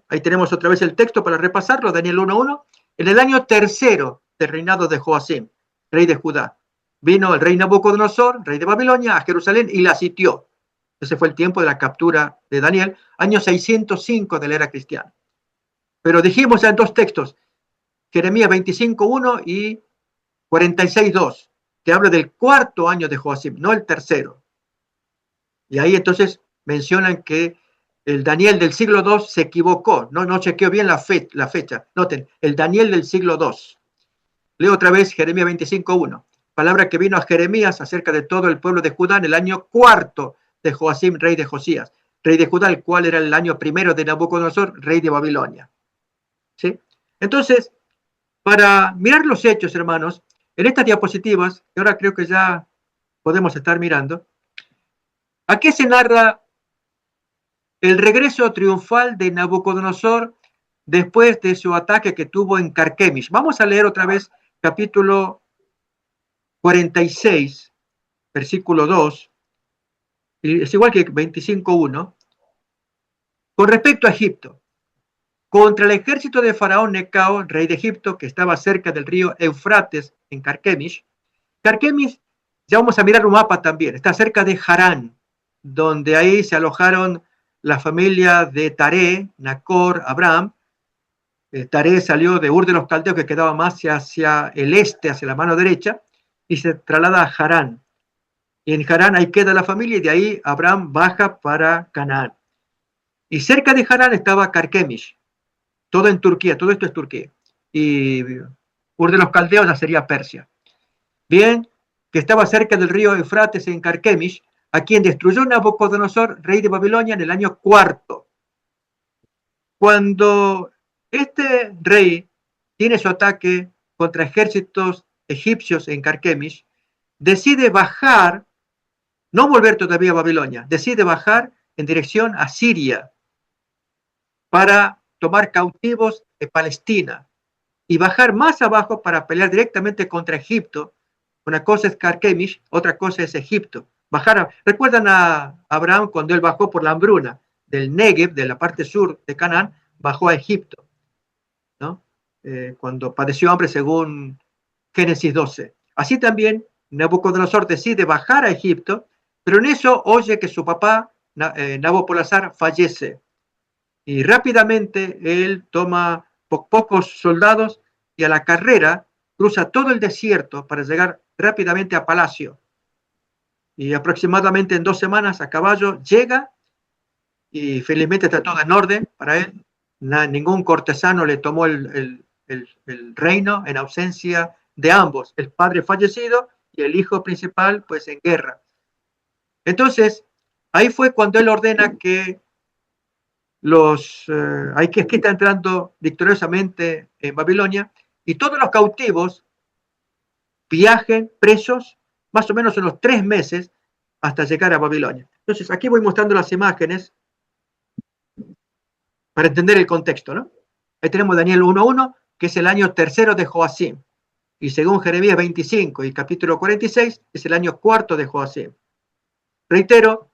Ahí tenemos otra vez el texto para repasarlo, Daniel 1:1. En el año tercero del reinado de Joacim, rey de Judá, vino el rey Nabucodonosor, rey de Babilonia, a Jerusalén y la sitió. Ese fue el tiempo de la captura de Daniel, año 605 de la era cristiana. Pero dijimos ya en dos textos, Jeremías 25:1 y 46:2, que habla del cuarto año de Joacim, no el tercero. Y ahí entonces mencionan que el Daniel del siglo II se equivocó, no chequeó bien la fecha. Noten, el Daniel del siglo II. Leo otra vez Jeremías 25:1. Palabra que vino a Jeremías acerca de todo el pueblo de Judá en el año cuarto de Joacim, rey de Josías, rey de Judá, el cual era el año primero de Nabucodonosor, rey de Babilonia. ¿Sí? Entonces, para mirar los hechos, hermanos, en estas diapositivas, que ahora creo que ya podemos estar mirando, aquí se narra el regreso triunfal de Nabucodonosor después de su ataque que tuvo en Carquemish. Vamos a leer otra vez capítulo 46, versículo 2, y es igual que 25:1. Con respecto a Egipto, contra el ejército de Faraón Necao, rey de Egipto, que estaba cerca del río Eufrates en Carquemish. Carquemish, ya vamos a mirar un mapa también, está cerca de Harán, donde ahí se alojaron la familia de Taré, Nacor, Abraham. Taré salió de Ur de los Caldeos, que quedaba más hacia el este, hacia la mano derecha, y se traslada a Harán. Y en Harán ahí queda la familia, y de ahí Abraham baja para Canaán. Y cerca de Harán estaba Carquemish, todo en Turquía, todo esto es Turquía. Y Ur de los Caldeos ya sería Persia. Bien, que estaba cerca del río Eufrates en Carquemish, a quien destruyó Nabucodonosor, rey de Babilonia, en el año cuarto. Cuando este rey tiene su ataque contra ejércitos egipcios en Carquemish, decide bajar, no volver todavía a Babilonia, decide bajar en dirección a Siria para tomar cautivos de Palestina y bajar más abajo para pelear directamente contra Egipto. Una cosa es Carquemish, otra cosa es Egipto. ¿Recuerdan a Abraham cuando él bajó por la hambruna del Negev, de la parte sur de Canaán, bajó a Egipto, ¿no? Cuando padeció hambre según Génesis 12. Así también Nabucodonosor decide bajar a Egipto, pero en eso oye que su papá, Nabopolassar, fallece. Y rápidamente él toma pocos soldados y a la carrera cruza todo el desierto para llegar rápidamente a Palacio. Y aproximadamente en 2 semanas a caballo llega y felizmente está todo en orden para él. Ningún cortesano le tomó el reino en ausencia de ambos, el padre fallecido y el hijo principal pues en guerra. Entonces, ahí fue cuando él ordena que aquí está entrando victoriosamente en Babilonia, y todos los cautivos viajen presos más o menos unos 3 meses hasta llegar a Babilonia. Entonces, aquí voy mostrando las imágenes para entender el contexto, ¿no? Ahí tenemos Daniel 1:1, que es el año tercero de Joacim, y según Jeremías 25 y capítulo 46, es el año cuarto de Joacim. Reitero,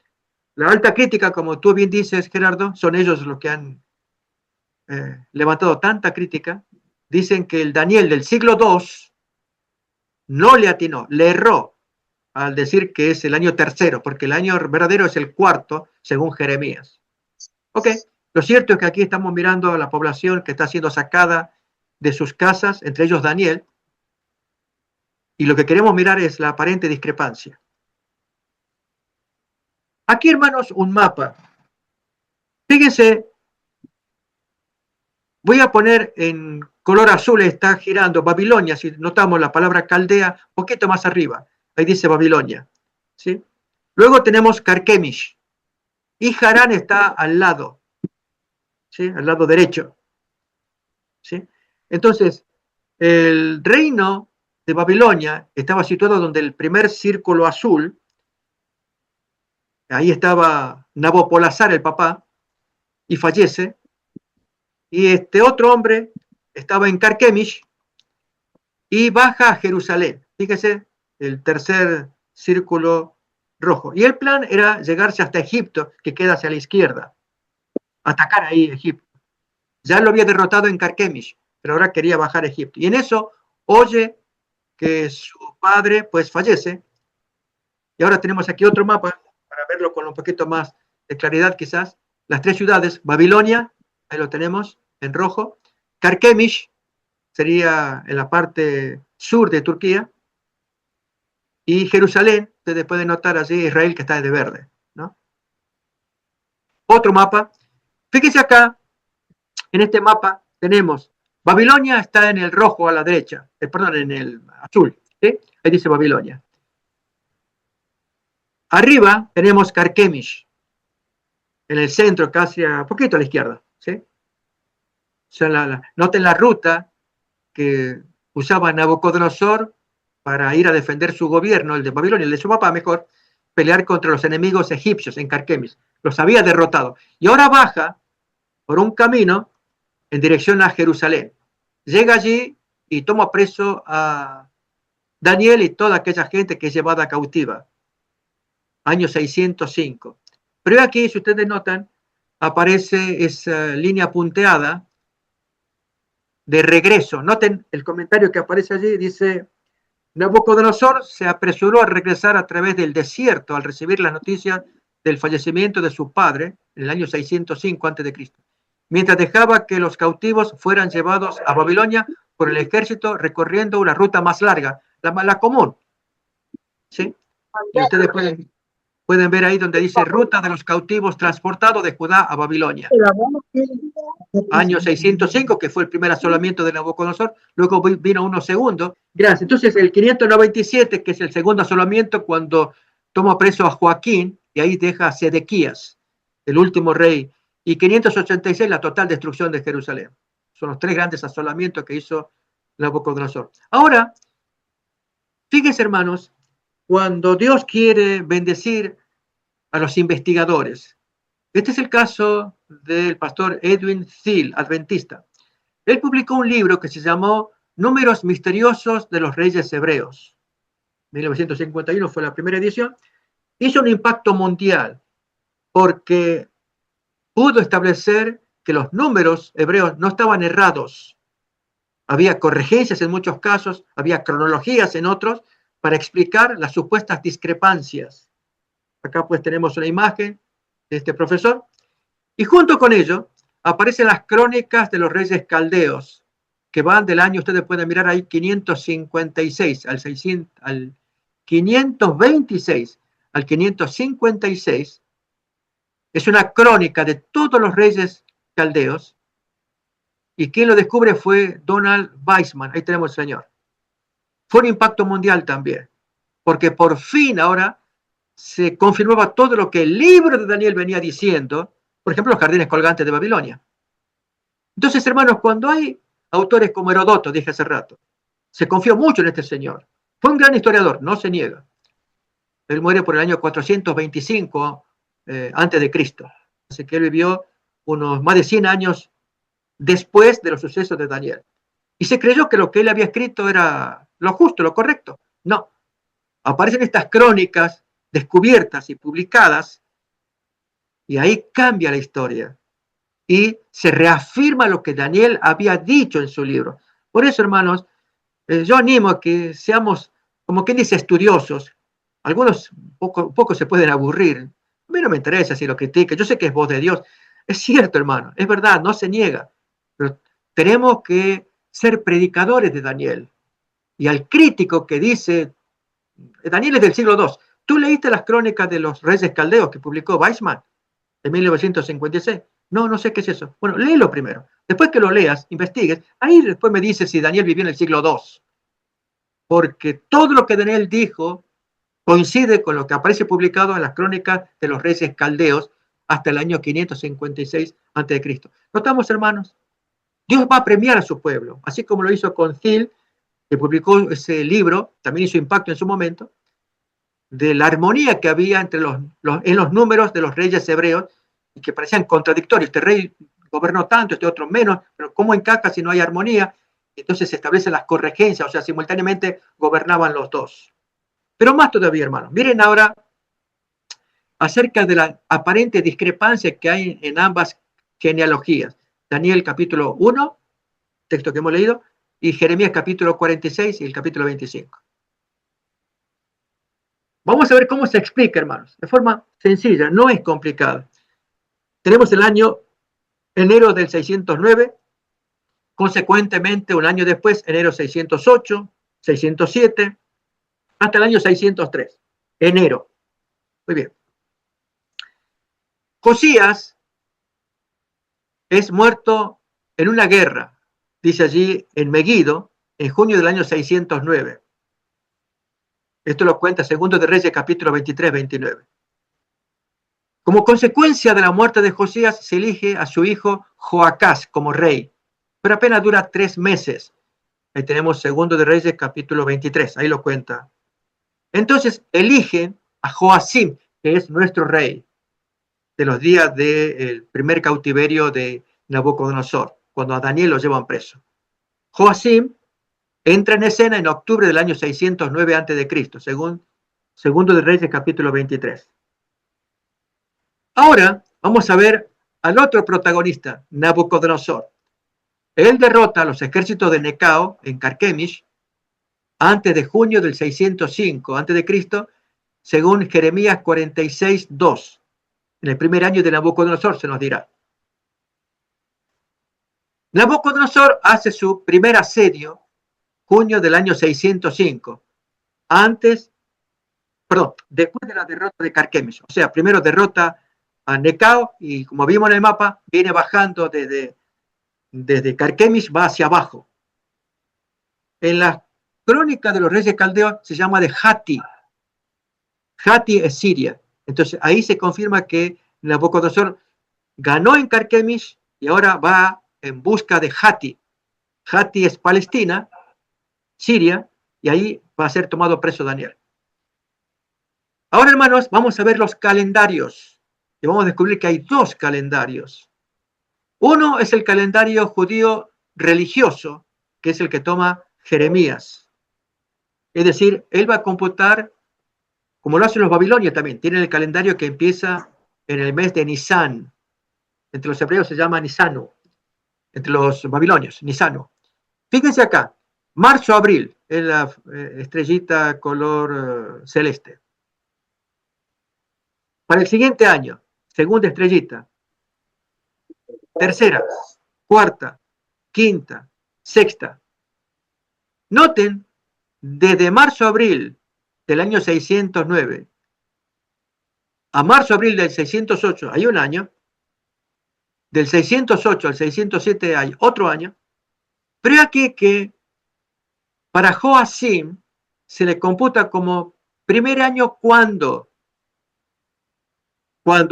la alta crítica, como tú bien dices, Gerardo, son ellos los que han levantado tanta crítica. Dicen que el Daniel del siglo II no le atinó, le erró al decir que es el año tercero, porque el año verdadero es el cuarto, según Jeremías. Ok, lo cierto es que aquí estamos mirando a la población que está siendo sacada de sus casas, entre ellos Daniel, y lo que queremos mirar es la aparente discrepancia. Aquí, hermanos, un mapa. Fíjense, voy a poner en color azul, está girando Babilonia, si notamos la palabra Caldea, un poquito más arriba, ahí dice Babilonia, ¿sí? Luego tenemos Carquemish, y Harán está al lado, ¿sí? Al lado derecho, ¿sí? Entonces, el reino de Babilonia estaba situado donde el primer círculo azul, ahí estaba Nabopolassar, el papá, y fallece. Y este otro hombre estaba en Carquemish y baja a Jerusalén. Fíjese, el tercer círculo rojo. Y el plan era llegarse hasta Egipto, que queda hacia la izquierda, atacar ahí Egipto. Ya lo había derrotado en Carquemish, pero ahora quería bajar a Egipto. Y en eso oye que su padre pues fallece. Y ahora tenemos aquí otro mapa para verlo con un poquito más de claridad quizás. Las tres ciudades, Babilonia, ahí lo tenemos en rojo. Carquemish sería en la parte sur de Turquía. Y Jerusalén, ustedes pueden notar allí Israel que está de verde, ¿no? Otro mapa. Fíjense acá, en este mapa tenemos Babilonia está en el rojo a la derecha, perdón, en el azul, ¿sí? Ahí dice Babilonia. Arriba tenemos Carquemish, en el centro, casi a poquito a la izquierda, ¿sí? O sea, noten la ruta que usaba Nabucodonosor para ir a defender su gobierno, el de Babilonia, el de su papá mejor, pelear contra los enemigos egipcios en Carquemis. Los había derrotado. Y ahora baja por un camino en dirección a Jerusalén. Llega allí y toma preso a Daniel y toda aquella gente que es llevada cautiva. Año 605. Pero aquí, si ustedes notan, aparece esa línea punteada de regreso. Noten el comentario que aparece allí, dice: Nabucodonosor se apresuró a regresar a través del desierto al recibir la noticia del fallecimiento de su padre en el año 605 a.C., mientras dejaba que los cautivos fueran llevados a Babilonia por el ejército recorriendo una ruta más larga, la común. ¿Sí? Y ustedes pueden ver ahí donde dice ruta de los cautivos transportados de Judá a Babilonia. Año 605, que fue el primer asolamiento de Nabucodonosor, luego vino uno segundo. Gracias. Entonces, el 597, que es el segundo asolamiento, cuando toma preso a Joaquín, y ahí deja a Sedequías, el último rey, y 586, la total destrucción de Jerusalén. Son los tres grandes asolamientos que hizo Nabucodonosor. Ahora, fíjense, hermanos, cuando Dios quiere bendecir a los investigadores. Este es el caso del pastor Edwin Thiel, adventista. Él publicó un libro que se llamó Números Misteriosos de los Reyes Hebreos. 1951 fue la primera edición. Hizo un impacto mundial porque pudo establecer que los números hebreos no estaban errados. Había corregencias en muchos casos, había cronologías en otros para explicar las supuestas discrepancias. Acá pues tenemos una imagen de este profesor. Y junto con ello aparecen las crónicas de los reyes caldeos, que van del año, ustedes pueden mirar ahí, 556 al 526 al 556. Es una crónica de todos los reyes caldeos. Y quien lo descubre fue Donald Weissman. Ahí tenemos al señor. Fue un impacto mundial también, porque por fin ahora se confirmaba todo lo que el libro de Daniel venía diciendo, por ejemplo, los jardines colgantes de Babilonia. Entonces, hermanos, cuando hay autores como Herodoto, dije hace rato, se confió mucho en este señor. Fue un gran historiador, no se niega. Él muere por el año 425 antes de Cristo. Así que él vivió unos más de 100 años después de los sucesos de Daniel. Y se creyó que lo que él había escrito era lo justo, lo correcto. No. Aparecen estas crónicas descubiertas y publicadas, y ahí cambia la historia. Y se reafirma lo que Daniel había dicho en su libro. Por eso, hermanos, yo animo a que seamos, como quien dice, estudiosos. Algunos poco se pueden aburrir. A mí no me interesa si lo critican. Yo sé que es voz de Dios. Es cierto, hermano, es verdad, no se niega. Pero tenemos que ser predicadores de Daniel. Y al crítico que dice, Daniel es del siglo II. ¿Tú leíste las crónicas de los reyes caldeos que publicó Weissman en 1956? No, no sé qué es eso. Bueno, léelo primero. Después que lo leas, investigues, ahí después me dices si Daniel vivió en el siglo II. Porque todo lo que Daniel dijo coincide con lo que aparece publicado en las crónicas de los reyes caldeos hasta el año 556 a.C. ¿Notamos, hermanos? Dios va a premiar a su pueblo, así como lo hizo con Thiel, que publicó ese libro, también hizo impacto en su momento, de la armonía que había entre en los números de los reyes hebreos, y que parecían contradictorios. Este rey gobernó tanto, este otro menos, pero ¿cómo encaja si no hay armonía? Entonces se establecen las corregencias, o sea, simultáneamente gobernaban los dos. Pero más todavía, hermanos. Miren ahora acerca de la aparente discrepancia que hay en ambas genealogías. Daniel capítulo 1, texto que hemos leído, y Jeremías capítulo 46 y el capítulo 25. Vamos a ver cómo se explica, hermanos, de forma sencilla, no es complicada. Tenemos el año enero del 609, consecuentemente un año después, enero 608, 607, hasta el año 603, enero. Muy bien. Josías es muerto en una guerra, dice allí en Megiddo, en junio del año 609. Esto lo cuenta Segundo de Reyes, capítulo 23, 29. Como consecuencia de la muerte de Josías, se elige a su hijo Joacás como rey, pero apenas dura 3 meses. Ahí tenemos Segundo de Reyes, capítulo 23, ahí lo cuenta. Entonces eligen a Joacim, que es nuestro rey, de los días del primer cautiverio de Nabucodonosor, cuando a Daniel lo llevan preso. Joacim entra en escena en octubre del año 609 a.C., según Segundo de Reyes, capítulo 23. Ahora vamos a ver al otro protagonista, Nabucodonosor. Él derrota a los ejércitos de Necao en Carquemish antes de junio del 605 a.C., según Jeremías 46, 2. En el primer año de Nabucodonosor se nos dirá. Nabucodonosor hace su primer asedio junio del año 605, después de la derrota de Carquemish. O sea, primero derrota a Necao y, como vimos en el mapa, viene bajando desde Carquemish, va hacia abajo. En la crónica de los reyes caldeos se llama de Hatti. Hatti es Siria. Entonces ahí se confirma que Nabucodonosor ganó en Carquemish y ahora va en busca de Hatti. Hatti es Palestina, Siria, y ahí va a ser tomado preso Daniel. Ahora, hermanos, vamos a ver los calendarios. Y vamos a descubrir que hay 2 calendarios. Uno es el calendario judío religioso, que es el que toma Jeremías. Es decir, él va a computar, como lo hacen los babilonios también, tienen el calendario que empieza en el mes de Nisan. Entre los hebreos se llama Nisanu, entre los babilonios, Nisanu. Fíjense acá, marzo-abril es la estrellita color celeste. Para el siguiente año, segunda estrellita, tercera, cuarta, quinta, sexta. Noten, desde marzo-abril del año 609 a marzo-abril del 608 hay un año, del 608 al 607 hay otro año, pero aquí que para Joacim se le computa como primer año cuando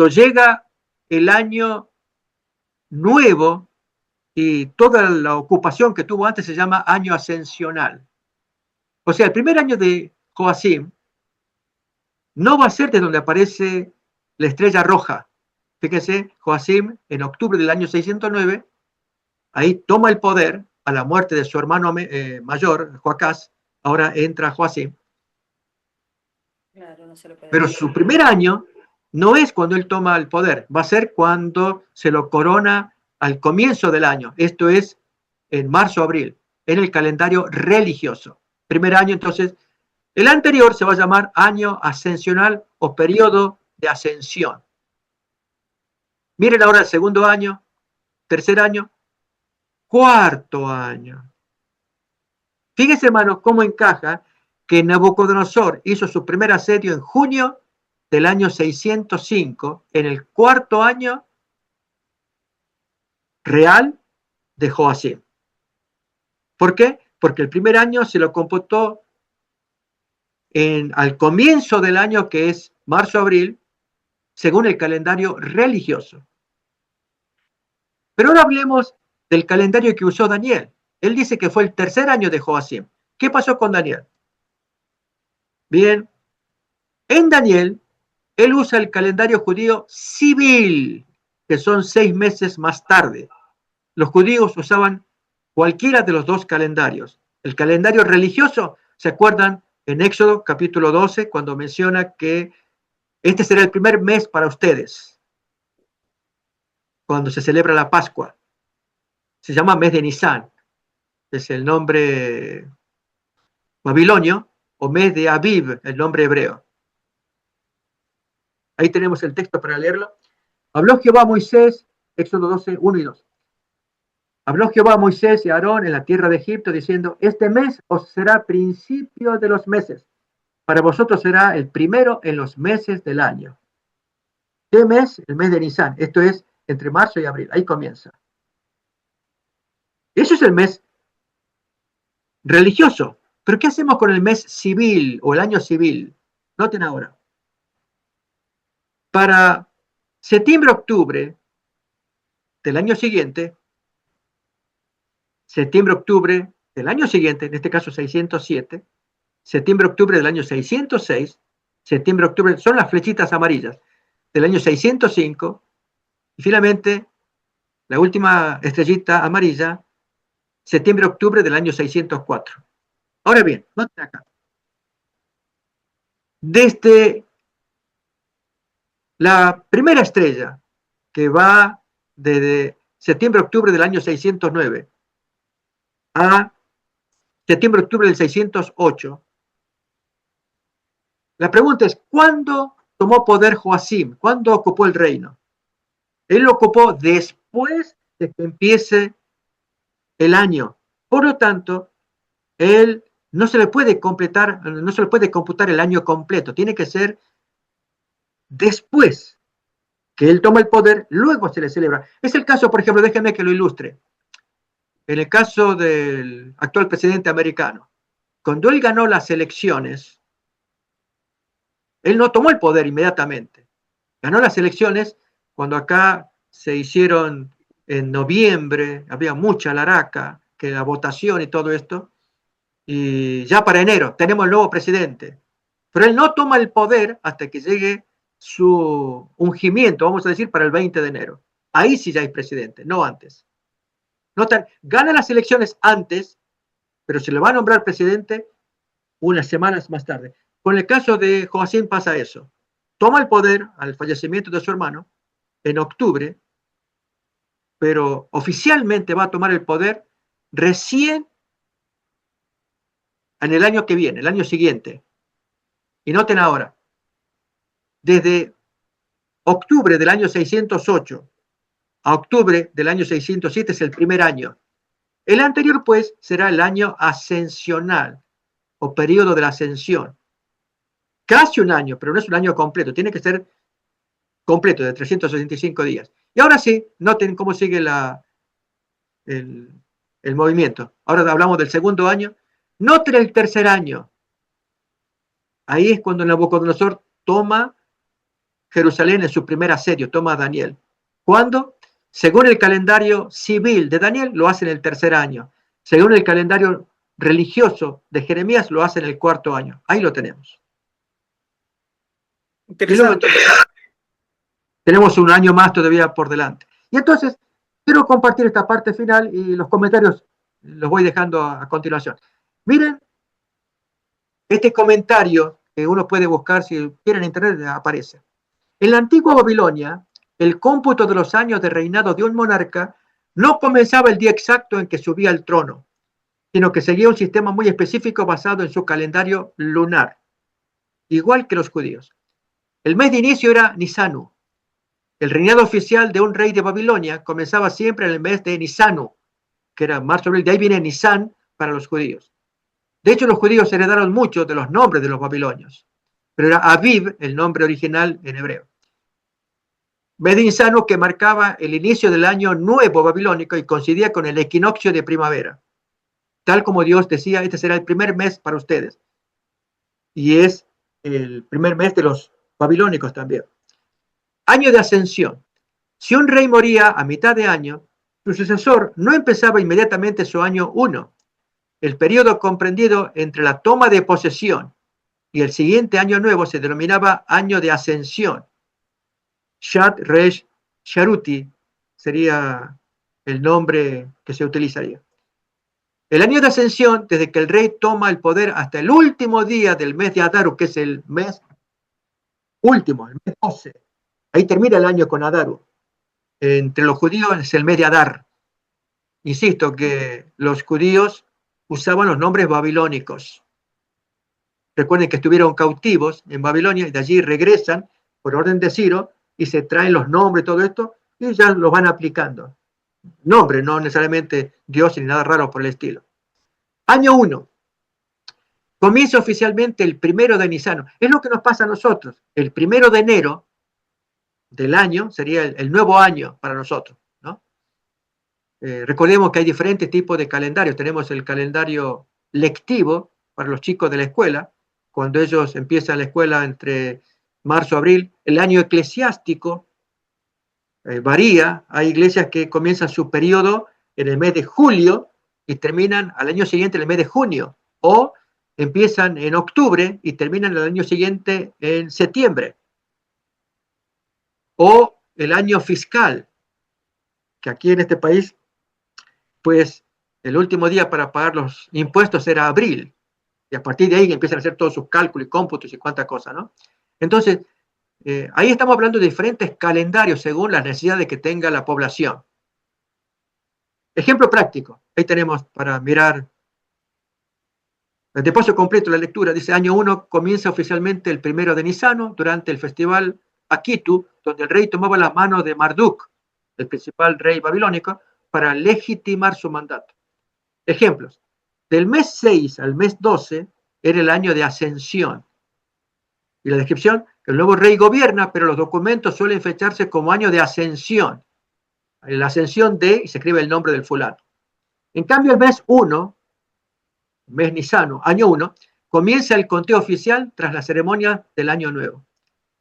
llega el año nuevo y toda la ocupación que tuvo antes se llama año ascensional. O sea, el primer año de Joacim no va a ser de donde aparece la estrella roja. Fíjense, Joacim en octubre del año 609, ahí toma el poder a la muerte de su hermano mayor, Joacás, ahora entra Joacim. Claro, no se lo puede Pero decir. su primer año no es cuando él toma el poder, va a ser cuando se lo corona al comienzo del año. Esto es en marzo-abril, en el calendario religioso. Primer año, entonces, el anterior se va a llamar año ascensional o periodo de ascensión. Miren ahora el segundo año, tercer año, cuarto año. Fíjense, hermanos, cómo encaja que Nabucodonosor hizo su primer asedio en junio del año 605, en el cuarto año real de Joacim. ¿Por qué? Porque el primer año se lo computó al comienzo del año, que es marzo-abril, según el calendario religioso. Pero ahora hablemos del calendario que usó Daniel. Él dice que fue el tercer año de Joacim. ¿Qué pasó con Daniel? Bien, en Daniel, él usa el calendario judío civil. que son 6 meses más tarde. Los judíos usaban cualquiera de los dos calendarios. El calendario religioso, ¿se acuerdan? En Éxodo capítulo 12, cuando menciona que este será el primer mes para ustedes, cuando se celebra la Pascua. Se llama mes de Nisan, es el nombre babilonio, o mes de Aviv, el nombre hebreo. Ahí tenemos el texto para leerlo. Habló Jehová a Moisés, Éxodo 12, 1 y 2. Habló Jehová a Moisés y a Aarón en la tierra de Egipto, diciendo, este mes os será principio de los meses. Para vosotros será el primero en los meses del año. ¿Qué mes? El mes de Nisan. Esto es entre marzo y abril. Ahí comienza. Eso es el mes religioso. Pero ¿qué hacemos con el mes civil o el año civil? Noten ahora. Para septiembre-octubre del año siguiente, septiembre-octubre del año siguiente, en este caso 607, septiembre-octubre del año 606, septiembre-octubre son las flechitas amarillas del año 605, y finalmente la última estrellita amarilla, septiembre-octubre del año 604. Ahora bien, noten acá. Desde la primera estrella, que va desde septiembre-octubre del año 609 a septiembre-octubre del 608, la pregunta es, ¿cuándo tomó poder Joacim? ¿Cuándo ocupó el reino? Él lo ocupó después de que empiece el año. Por lo tanto, él no se le puede completar, no se le puede computar el año completo. Tiene que ser después que él toma el poder, luego se le celebra. Es el caso, por ejemplo, déjenme que lo ilustre. En el caso del actual presidente americano, cuando él ganó las elecciones, él no tomó el poder inmediatamente. Ganó las elecciones cuando acá se hicieron en noviembre, había mucha laraca, que la votación y todo esto, y ya para enero tenemos el nuevo presidente. Pero él no toma el poder hasta que llegue su ungimiento, vamos a decir, para el 20 de enero. Ahí sí ya hay presidente, no antes. Notan, gana las elecciones antes, pero se le va a nombrar presidente unas semanas más tarde. Con el caso de Joacim pasa eso. Toma el poder al fallecimiento de su hermano en octubre, pero oficialmente va a tomar el poder recién en el año que viene, el año siguiente. Y noten ahora, desde octubre del año 608 a octubre del año 607 es el primer año. El anterior, pues, será el año ascensional o periodo de la ascensión. Casi un año, pero no es un año completo, tiene que ser completo, de 365 días. Y ahora sí, noten cómo sigue el movimiento. Ahora hablamos del segundo año. Noten el tercer año. Ahí es cuando Nabucodonosor toma Jerusalén en su primer asedio, toma a Daniel. ¿Cuándo? Según el calendario civil de Daniel, lo hace en el tercer año. Según el calendario religioso de Jeremías, lo hace en el cuarto año. Ahí lo tenemos. Interesante. Y luego, tenemos un año más todavía por delante. Y entonces, quiero compartir esta parte final y los comentarios los voy dejando a continuación. Miren, este comentario que uno puede buscar, si quieren en internet, aparece. En la antigua Babilonia, el cómputo de los años de reinado de un monarca no comenzaba el día exacto en que subía al trono, sino que seguía un sistema muy específico basado en su calendario lunar, igual que los judíos. El mes de inicio era Nisanu. El reinado oficial de un rey de Babilonia comenzaba siempre en el mes de Nisanu, que era marzo, abril. De ahí viene Nisan para los judíos. De hecho, los judíos heredaron mucho de los nombres de los babilonios, pero era Aviv el nombre original en hebreo. Mes de Nisanu que marcaba el inicio del año nuevo babilónico y coincidía con el equinoccio de primavera. Tal como Dios decía, este será el primer mes para ustedes. Y es el primer mes de los babilónicos también. Año de ascensión. Si un rey moría a mitad de año, su sucesor no empezaba inmediatamente su año 1. El periodo comprendido entre la toma de posesión y el siguiente año nuevo se denominaba año de ascensión. Shat Resh Sharuti sería el nombre que se utilizaría. El año de ascensión, desde que el rey toma el poder hasta el último día del mes de Adaru, que es el mes último, el mes 12. Ahí termina el año con Adaru. Entre los judíos es el mes de Adar. Insisto que los judíos usaban los nombres babilónicos. Recuerden que estuvieron cautivos en Babilonia y de allí regresan por orden de Ciro y se traen los nombres, todo esto, y ya los van aplicando. Nombres, no necesariamente Dios ni nada raro por el estilo. Año 1. Comienza oficialmente el 1 de Nisano. Es lo que nos pasa a nosotros. El 1 de enero del año sería el nuevo año para nosotros, ¿no? Recordemos que hay diferentes tipos de calendarios. Tenemos el calendario lectivo para los chicos de la escuela, cuando ellos empiezan la escuela entre marzo, abril. El año eclesiástico varía. Hay iglesias que comienzan su periodo en el mes de julio y terminan al año siguiente en el mes de junio, o empiezan en octubre y terminan el año siguiente en septiembre. O el año fiscal, que aquí en este país, pues el último día para pagar los impuestos era abril, y a partir de ahí empiezan a hacer todos sus cálculos y cómputos y cuánta cosa, ¿no? Entonces, ahí estamos hablando de diferentes calendarios según las necesidades que tenga la población. Ejemplo práctico, ahí tenemos para mirar el depósito completo de la lectura. Dice, año 1 comienza oficialmente el 1 de Nisano, durante el festival Akitu, donde el rey tomaba la mano de Marduk, el principal rey babilónico, para legitimar su mandato. Ejemplos, del mes 6 al mes 12 era el año de ascensión. Y la descripción, el nuevo rey gobierna, pero los documentos suelen fecharse como año de ascensión. La ascensión de, y se escribe el nombre del fulano. En cambio, el mes 1, mes Nisano, año 1, comienza el conteo oficial tras la ceremonia del año nuevo.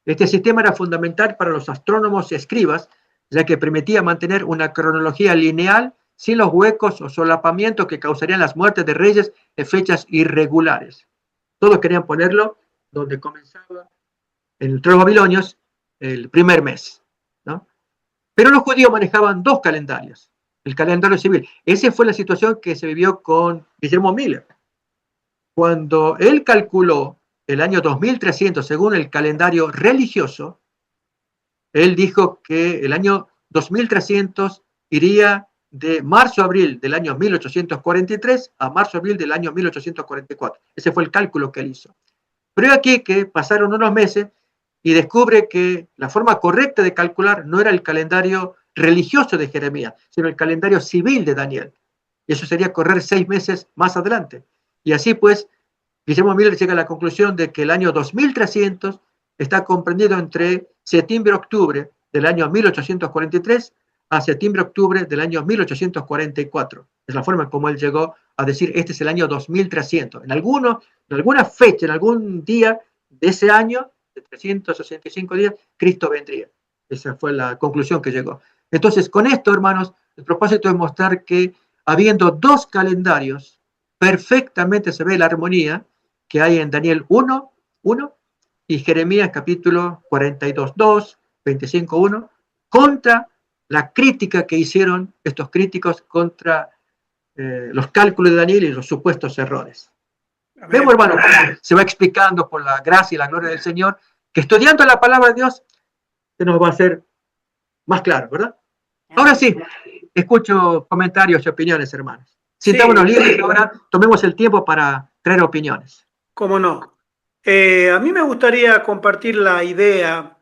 Este sistema era fundamental para los astrónomos y escribas, ya que permitía mantener una cronología lineal sin los huecos o solapamientos que causarían las muertes de reyes en fechas irregulares. Todos querían ponerlo donde comenzaba entre los babilonios el primer mes, ¿no? Pero los judíos manejaban dos calendarios, el calendario civil. Esa fue la situación que se vivió con Guillermo Miller. Cuando él calculó el año 2300 según el calendario religioso, él dijo que el año 2300 iría de marzo-abril del año 1843 a marzo-abril del año 1844. Ese fue el cálculo que él hizo. Pero aquí que pasaron unos meses y descubre que la forma correcta de calcular no era el calendario religioso de Jeremías, sino el calendario civil de Daniel. Y eso sería correr 6 meses más adelante. Y así pues, Guillermo Miller llega a la conclusión de que el año 2300 está comprendido entre septiembre-octubre del año 1843 a septiembre-octubre del año 1844. Es la forma como él llegó a decir, este es el año 2300. En alguna fecha, en algún día de ese año, de 365 días, Cristo vendría. Esa fue la conclusión que llegó. Entonces, con esto, hermanos, el propósito es mostrar que habiendo dos calendarios, perfectamente se ve la armonía que hay en Daniel 1 y Jeremías capítulo 42, 2, 25, 1, contra la crítica que hicieron estos críticos contra los cálculos de Daniel y los supuestos errores. Amén. Vemos, hermano, cómo se va explicando por la gracia y la gloria del Señor, que estudiando la palabra de Dios se nos va a hacer más claro, ¿verdad? Ahora sí, escucho comentarios y opiniones, hermanos. Sintámonos libres y ahora tomemos el tiempo para traer opiniones. ¿Cómo no? A mí me gustaría compartir la idea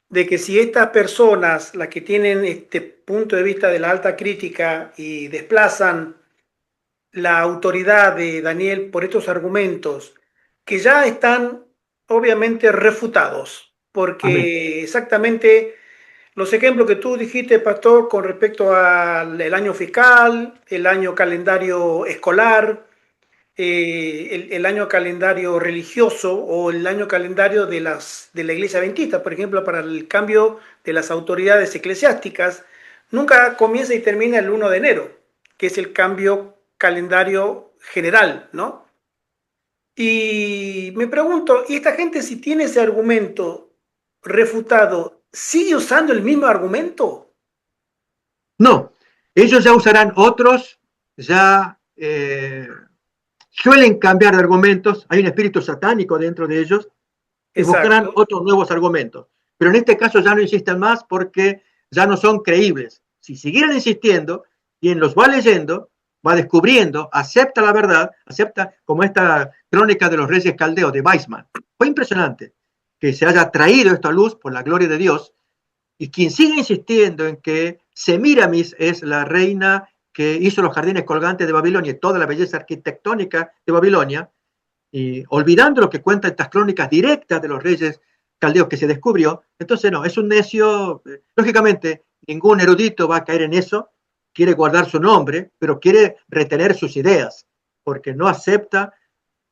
de que si estas personas, las que tienen este punto de vista de la alta crítica y desplazan la autoridad de Daniel por estos argumentos, que ya están obviamente refutados, porque Amén. Exactamente los ejemplos que tú dijiste, pastor, con respecto al año fiscal, el año calendario escolar, el año calendario religioso o el año calendario de la iglesia adventista, por ejemplo, para el cambio de las autoridades eclesiásticas, nunca comienza y termina el 1 de enero, que es el cambio calendario general, ¿no? Y me pregunto, ¿y esta gente si tiene ese argumento refutado, sigue usando el mismo argumento? No, ellos ya usarán otros, ya suelen cambiar de argumentos, hay un espíritu satánico dentro de ellos y buscarán Exacto. otros nuevos argumentos. Pero en este caso ya no insisten más porque ya no son creíbles. Si siguieran insistiendo, quien los va leyendo, va descubriendo, acepta la verdad, acepta como esta crónica de los reyes caldeos de Weizmann. Fue impresionante que se haya traído esto a luz por la gloria de Dios, y quien sigue insistiendo en que Semiramis es la reina que hizo los jardines colgantes de Babilonia y toda la belleza arquitectónica de Babilonia, y olvidando lo que cuentan estas crónicas directas de los reyes caldeos que se descubrió, entonces no, es un necio. Lógicamente, ningún erudito va a caer en eso, quiere guardar su nombre, pero quiere retener sus ideas, porque no acepta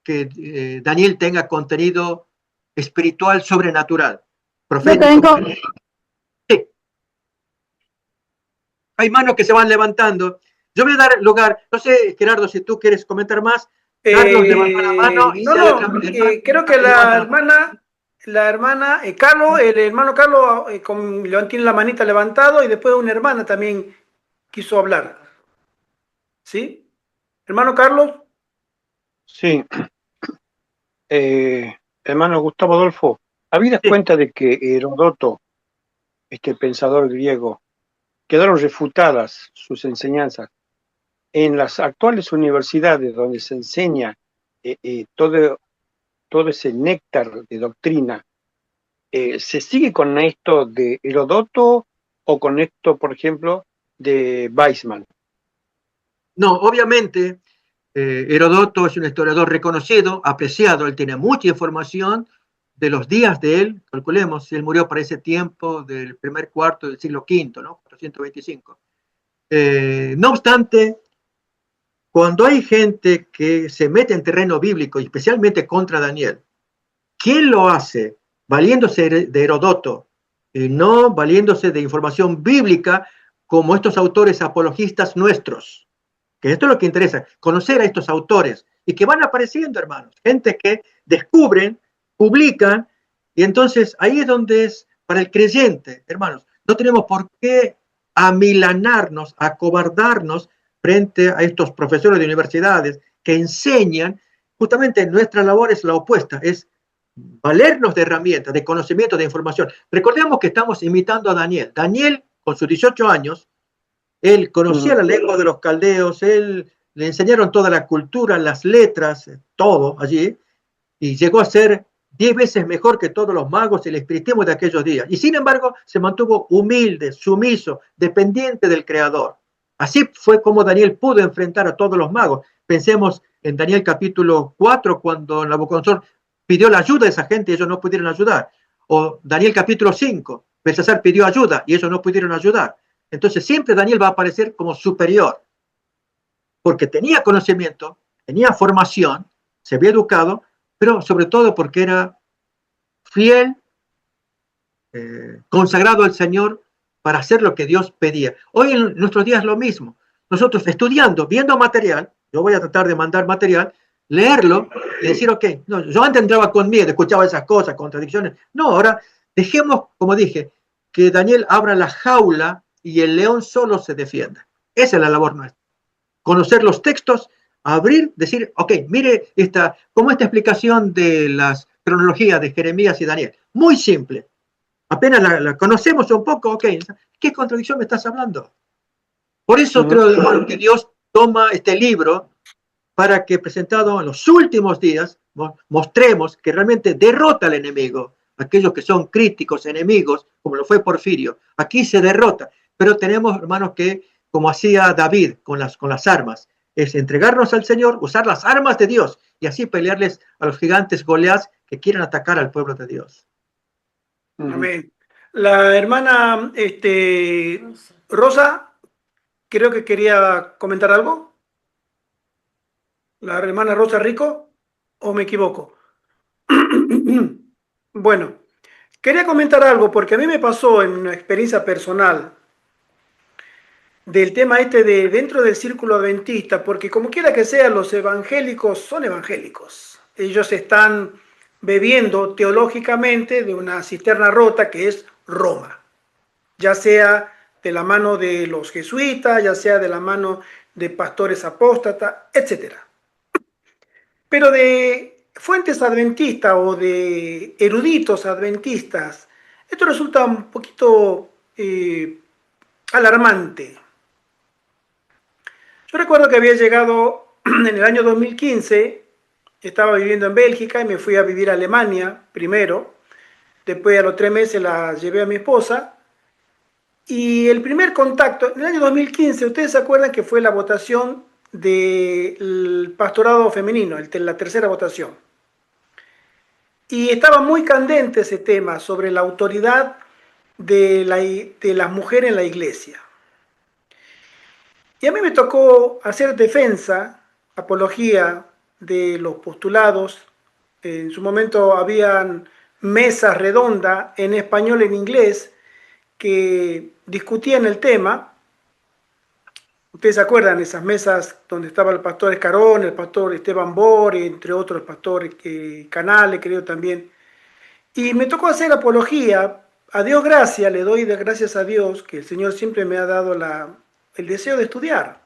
que Daniel tenga contenido espiritual sobrenatural, profético. Sí. Hay manos que se van levantando. Yo voy a dar lugar, no sé, Gerardo, si tú quieres comentar más. Carlos levantó la mano y No, si hay otra no, hermana creo que que levanta la mano. Carlos, el hermano Carlos tiene la manita levantado y después una hermana también quiso hablar. ¿Sí? Hermano Carlos. Sí, hermano Gustavo Adolfo, ¿habías Sí. cuenta de que Heródoto, este pensador griego, quedaron refutadas sus enseñanzas en las actuales universidades donde se enseña todo ese néctar de doctrina? ¿Se sigue con esto de Heródoto o con esto, por ejemplo, de Weizmann? No, obviamente, Herodoto es un historiador reconocido, apreciado, él tiene mucha información de los días de él, calculemos, si él murió para ese tiempo del primer cuarto del siglo V, ¿no? 425. No obstante, cuando hay gente que se mete en terreno bíblico, especialmente contra Daniel, ¿quién lo hace? Valiéndose de Herodoto y no valiéndose de información bíblica como estos autores apologistas nuestros. Que esto es lo que interesa, conocer a estos autores y que van apareciendo, hermanos, gente que descubren, publican, y entonces ahí es donde es para el creyente, hermanos, no tenemos por qué amilanarnos, acobardarnos frente a estos profesores de universidades que enseñan. Justamente nuestra labor es la opuesta, es valernos de herramientas, de conocimiento, de información. Recordemos que estamos imitando a Daniel. Daniel, con sus 18 años, él conocía la lengua de los caldeos, él le enseñaron toda la cultura, las letras, todo allí, y llegó a ser 10 veces mejor que todos los magos y el espiritismo de aquellos días. Y sin embargo, se mantuvo humilde, sumiso, dependiente del Creador. Así fue como Daniel pudo enfrentar a todos los magos. Pensemos en Daniel capítulo 4, cuando Nabucodonosor pidió la ayuda de esa gente y ellos no pudieron ayudar. O Daniel capítulo 5, Belsasar pidió ayuda y ellos no pudieron ayudar. Entonces siempre Daniel va a aparecer como superior, porque tenía conocimiento, tenía formación, se había educado, pero sobre todo porque era fiel, consagrado al Señor para hacer lo que Dios pedía. Hoy en nuestros días es lo mismo. Nosotros estudiando, viendo material, yo voy a tratar de mandar material, leerlo y decir, ok, no, yo antes entraba con miedo, escuchaba esas cosas, contradicciones. No, ahora dejemos, como dije, que Daniel abra la jaula y el león solo se defienda. Esa es la labor nuestra. Conocer los textos, abrir, decir, ok, mire como esta explicación de las cronologías de Jeremías y Daniel. Muy simple. Apenas la conocemos un poco, ok, ¿qué contradicción me estás hablando? Por eso creo, hermano, que Dios toma este libro para que, presentado en los últimos días, mostremos que realmente derrota al enemigo, aquellos que son críticos, enemigos, como lo fue Porfirio. Aquí se derrota, pero tenemos, hermanos, que, como hacía David con las armas, es entregarnos al Señor, usar las armas de Dios y así pelearles a los gigantes Goliat que quieren atacar al pueblo de Dios. Amén. La hermana Rosa, creo que quería comentar algo. La hermana Rosa Rico, ¿o me equivoco? Bueno, quería comentar algo porque a mí me pasó en una experiencia personal del tema de dentro del círculo adventista, porque como quiera que sea, los evangélicos son evangélicos. Ellos están bebiendo teológicamente de una cisterna rota que es Roma, ya sea de la mano de los jesuitas, ya sea de la mano de pastores apóstatas, etc. Pero de fuentes adventistas o de eruditos adventistas, esto resulta un poquito alarmante. Yo recuerdo que había llegado en el año 2015, estaba viviendo en Bélgica y me fui a vivir a Alemania primero. Después a los 3 meses la llevé a mi esposa. Y el primer contacto, en el año 2015, ustedes se acuerdan que fue la votación del pastorado femenino, la tercera votación. Y estaba muy candente ese tema sobre la autoridad de las mujeres en la iglesia. Y a mí me tocó hacer defensa, apología de los postulados. En su momento habían mesas redondas en español y en inglés que discutían el tema. Ustedes se acuerdan, esas mesas donde estaba el pastor Escarón, el pastor Esteban Bor, entre otros pastores Canales, creo también. Y me tocó hacer apología. A Dios gracias, le doy gracias a Dios que el Señor siempre me ha dado el deseo de estudiar.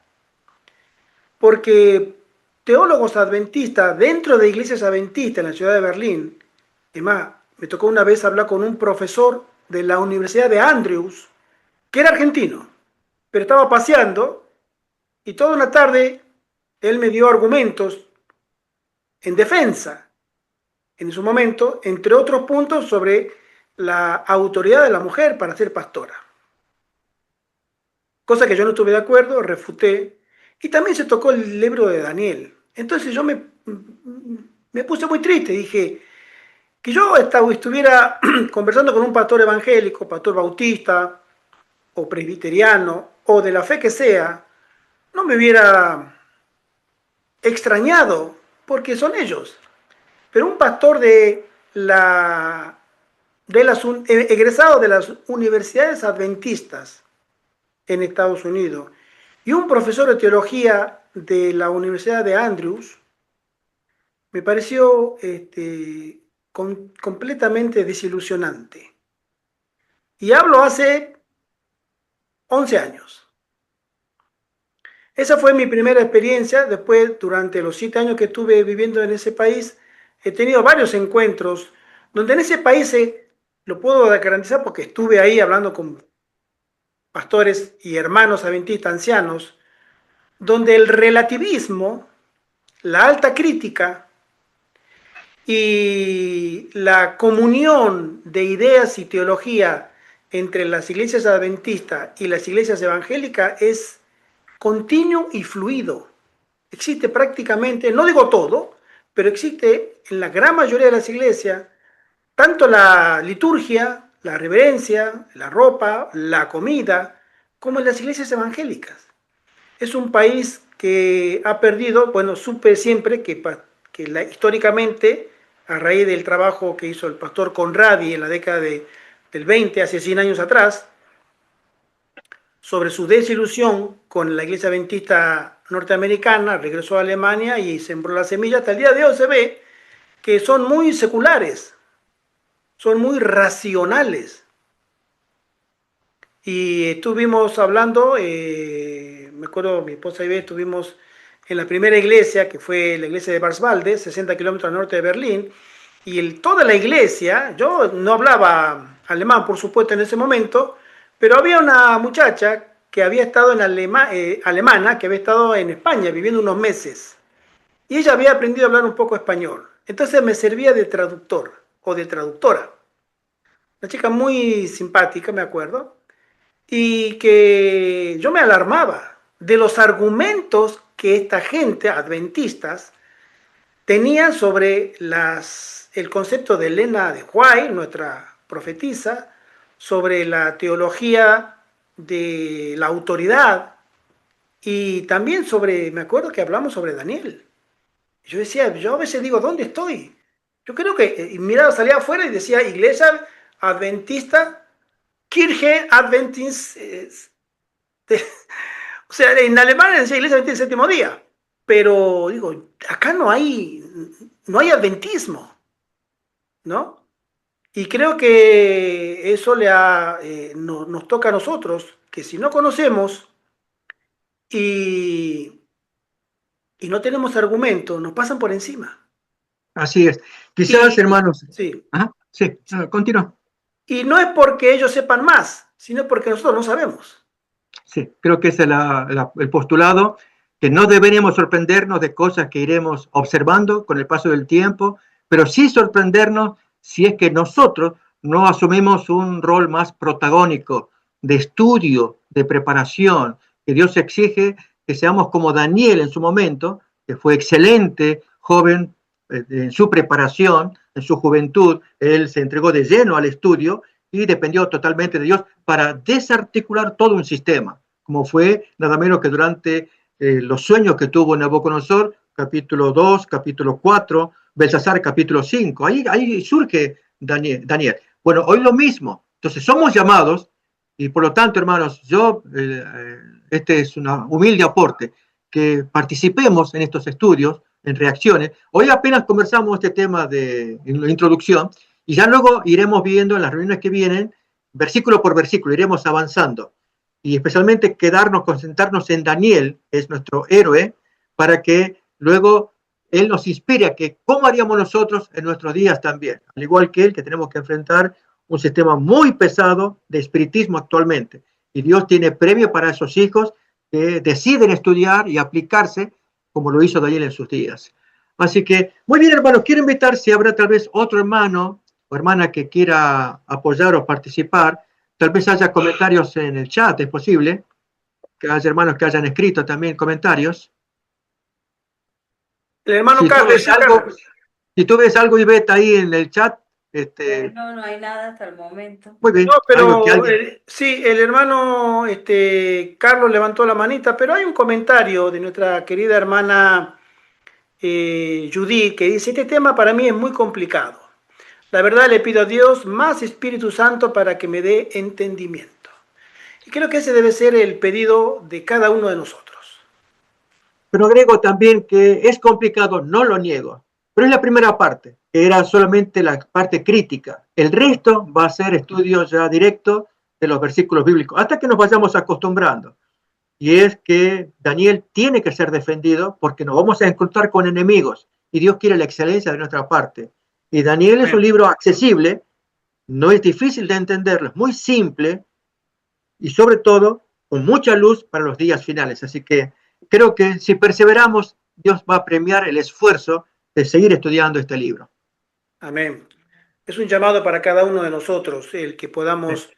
Porque teólogos adventistas dentro de iglesias adventistas en la ciudad de Berlín, además, me tocó una vez hablar con un profesor de la Universidad de Andrews, que era argentino, pero estaba paseando y toda una tarde él me dio argumentos en defensa, en su momento, entre otros puntos, sobre la autoridad de la mujer para ser pastora. Cosa que yo no estuve de acuerdo, refuté. Y también se tocó el libro de Daniel. Entonces yo me puse muy triste, dije, que yo estuviera conversando con un pastor evangélico, pastor bautista, o presbiteriano, o de la fe que sea, no me hubiera extrañado, porque son ellos. Pero un pastor egresado de las universidades adventistas en Estados Unidos y un profesor de teología de la Universidad de Andrews, me pareció completamente desilusionante. Y hablo hace 11 años. Esa fue mi primera experiencia. Después, durante los 7 años que estuve viviendo en ese país, he tenido varios encuentros donde en ese país, lo puedo garantizar porque estuve ahí hablando con pastores y hermanos adventistas ancianos, donde el relativismo, la alta crítica y la comunión de ideas y teología entre las iglesias adventistas y las iglesias evangélicas es continuo y fluido. Existe prácticamente, no digo todo, pero existe en la gran mayoría de las iglesias tanto la liturgia, la reverencia, la ropa, la comida, como en las iglesias evangélicas. Es un país que ha perdido, bueno, supe siempre que históricamente, a raíz del trabajo que hizo el pastor Conradi en la década del 20, hace 100 años atrás, sobre su desilusión con la iglesia adventista norteamericana, regresó a Alemania y sembró la semilla. Hasta el día de hoy se ve que son muy seculares, son muy racionales. Y estuvimos hablando, me acuerdo, mi esposa y yo estuvimos en la primera iglesia, que fue la iglesia de Barswalde, 60 kilómetros al norte de Berlín, y toda la iglesia, yo no hablaba alemán, por supuesto, en ese momento, pero había una muchacha que había estado alemana, que había estado en España viviendo unos meses, y ella había aprendido a hablar un poco español. Entonces me servía de traductor o de traductora. Una chica muy simpática, me acuerdo, y que yo me alarmaba de los argumentos que esta gente, adventistas, tenía sobre el concepto de Elena de White, nuestra profetisa, sobre la teología de la autoridad y también sobre, me acuerdo que hablamos sobre Daniel. Yo decía, yo a veces digo, ¿dónde estoy? Yo creo que, miraba, salía afuera y decía, Iglesia Adventista, Kirche Adventist, o sea, en alemán decía Iglesia Adventista del séptimo día, pero digo, acá no hay adventismo, ¿no? Y creo que eso nos toca a nosotros que si no conocemos y no tenemos argumento, nos pasan por encima. Así es. Quizás, hermanos. Sí. Ajá, sí, continúa. Y no es porque ellos sepan más, sino porque nosotros no sabemos. Sí, creo que ese es el postulado, que no deberíamos sorprendernos de cosas que iremos observando con el paso del tiempo, pero sí sorprendernos si es que nosotros no asumimos un rol más protagónico de estudio, de preparación, que Dios exige que seamos como Daniel en su momento, que fue excelente, joven en su preparación, en su juventud, él se entregó de lleno al estudio y dependió totalmente de Dios para desarticular todo un sistema, como fue nada menos que durante los sueños que tuvo Nabucodonosor, capítulo 2, capítulo 4, Belsasar, capítulo 5. Ahí surge Daniel. Bueno, hoy lo mismo. Entonces somos llamados, y por lo tanto, hermanos, este es un humilde aporte, que participemos en estos estudios, en reacciones. Hoy apenas conversamos este tema en la introducción, y ya luego iremos viendo en las reuniones que vienen, versículo por versículo, iremos avanzando. Y especialmente concentrarnos en Daniel, que es nuestro héroe, para que luego él nos inspire a que cómo haríamos nosotros en nuestros días también. Al igual que él, que tenemos que enfrentar un sistema muy pesado de espiritismo actualmente. Y Dios tiene premio para esos hijos que deciden estudiar y aplicarse como lo hizo Daniel en sus días. Así que, muy bien, hermanos, quiero invitar si habrá tal vez otro hermano o hermana que quiera apoyar o participar. Tal vez haya comentarios en el chat, es posible, que haya hermanos que hayan escrito también comentarios. El hermano Carlos. Si tú ves algo, Ivette, ahí en el chat. No hay nada hasta el momento. Muy bien. No, pero sí, el hermano Carlos levantó la manita, pero hay un comentario de nuestra querida hermana Judith que dice, este tema para mí es muy complicado. La verdad le pido a Dios más Espíritu Santo para que me dé entendimiento. Y creo que ese debe ser el pedido de cada uno de nosotros. Pero agrego también que es complicado, no lo niego, pero es la primera parte, que era solamente la parte crítica. El resto va a ser estudio ya directo de los versículos bíblicos, hasta que nos vayamos acostumbrando. Y es que Daniel tiene que ser defendido porque nos vamos a encontrar con enemigos y Dios quiere la excelencia de nuestra parte. Y Daniel es un libro accesible, no es difícil de entenderlo, es muy simple y sobre todo con mucha luz para los días finales. Así que creo que si perseveramos, Dios va a premiar el esfuerzo de seguir estudiando este libro. Amén. Es un llamado para cada uno de nosotros, el que podamos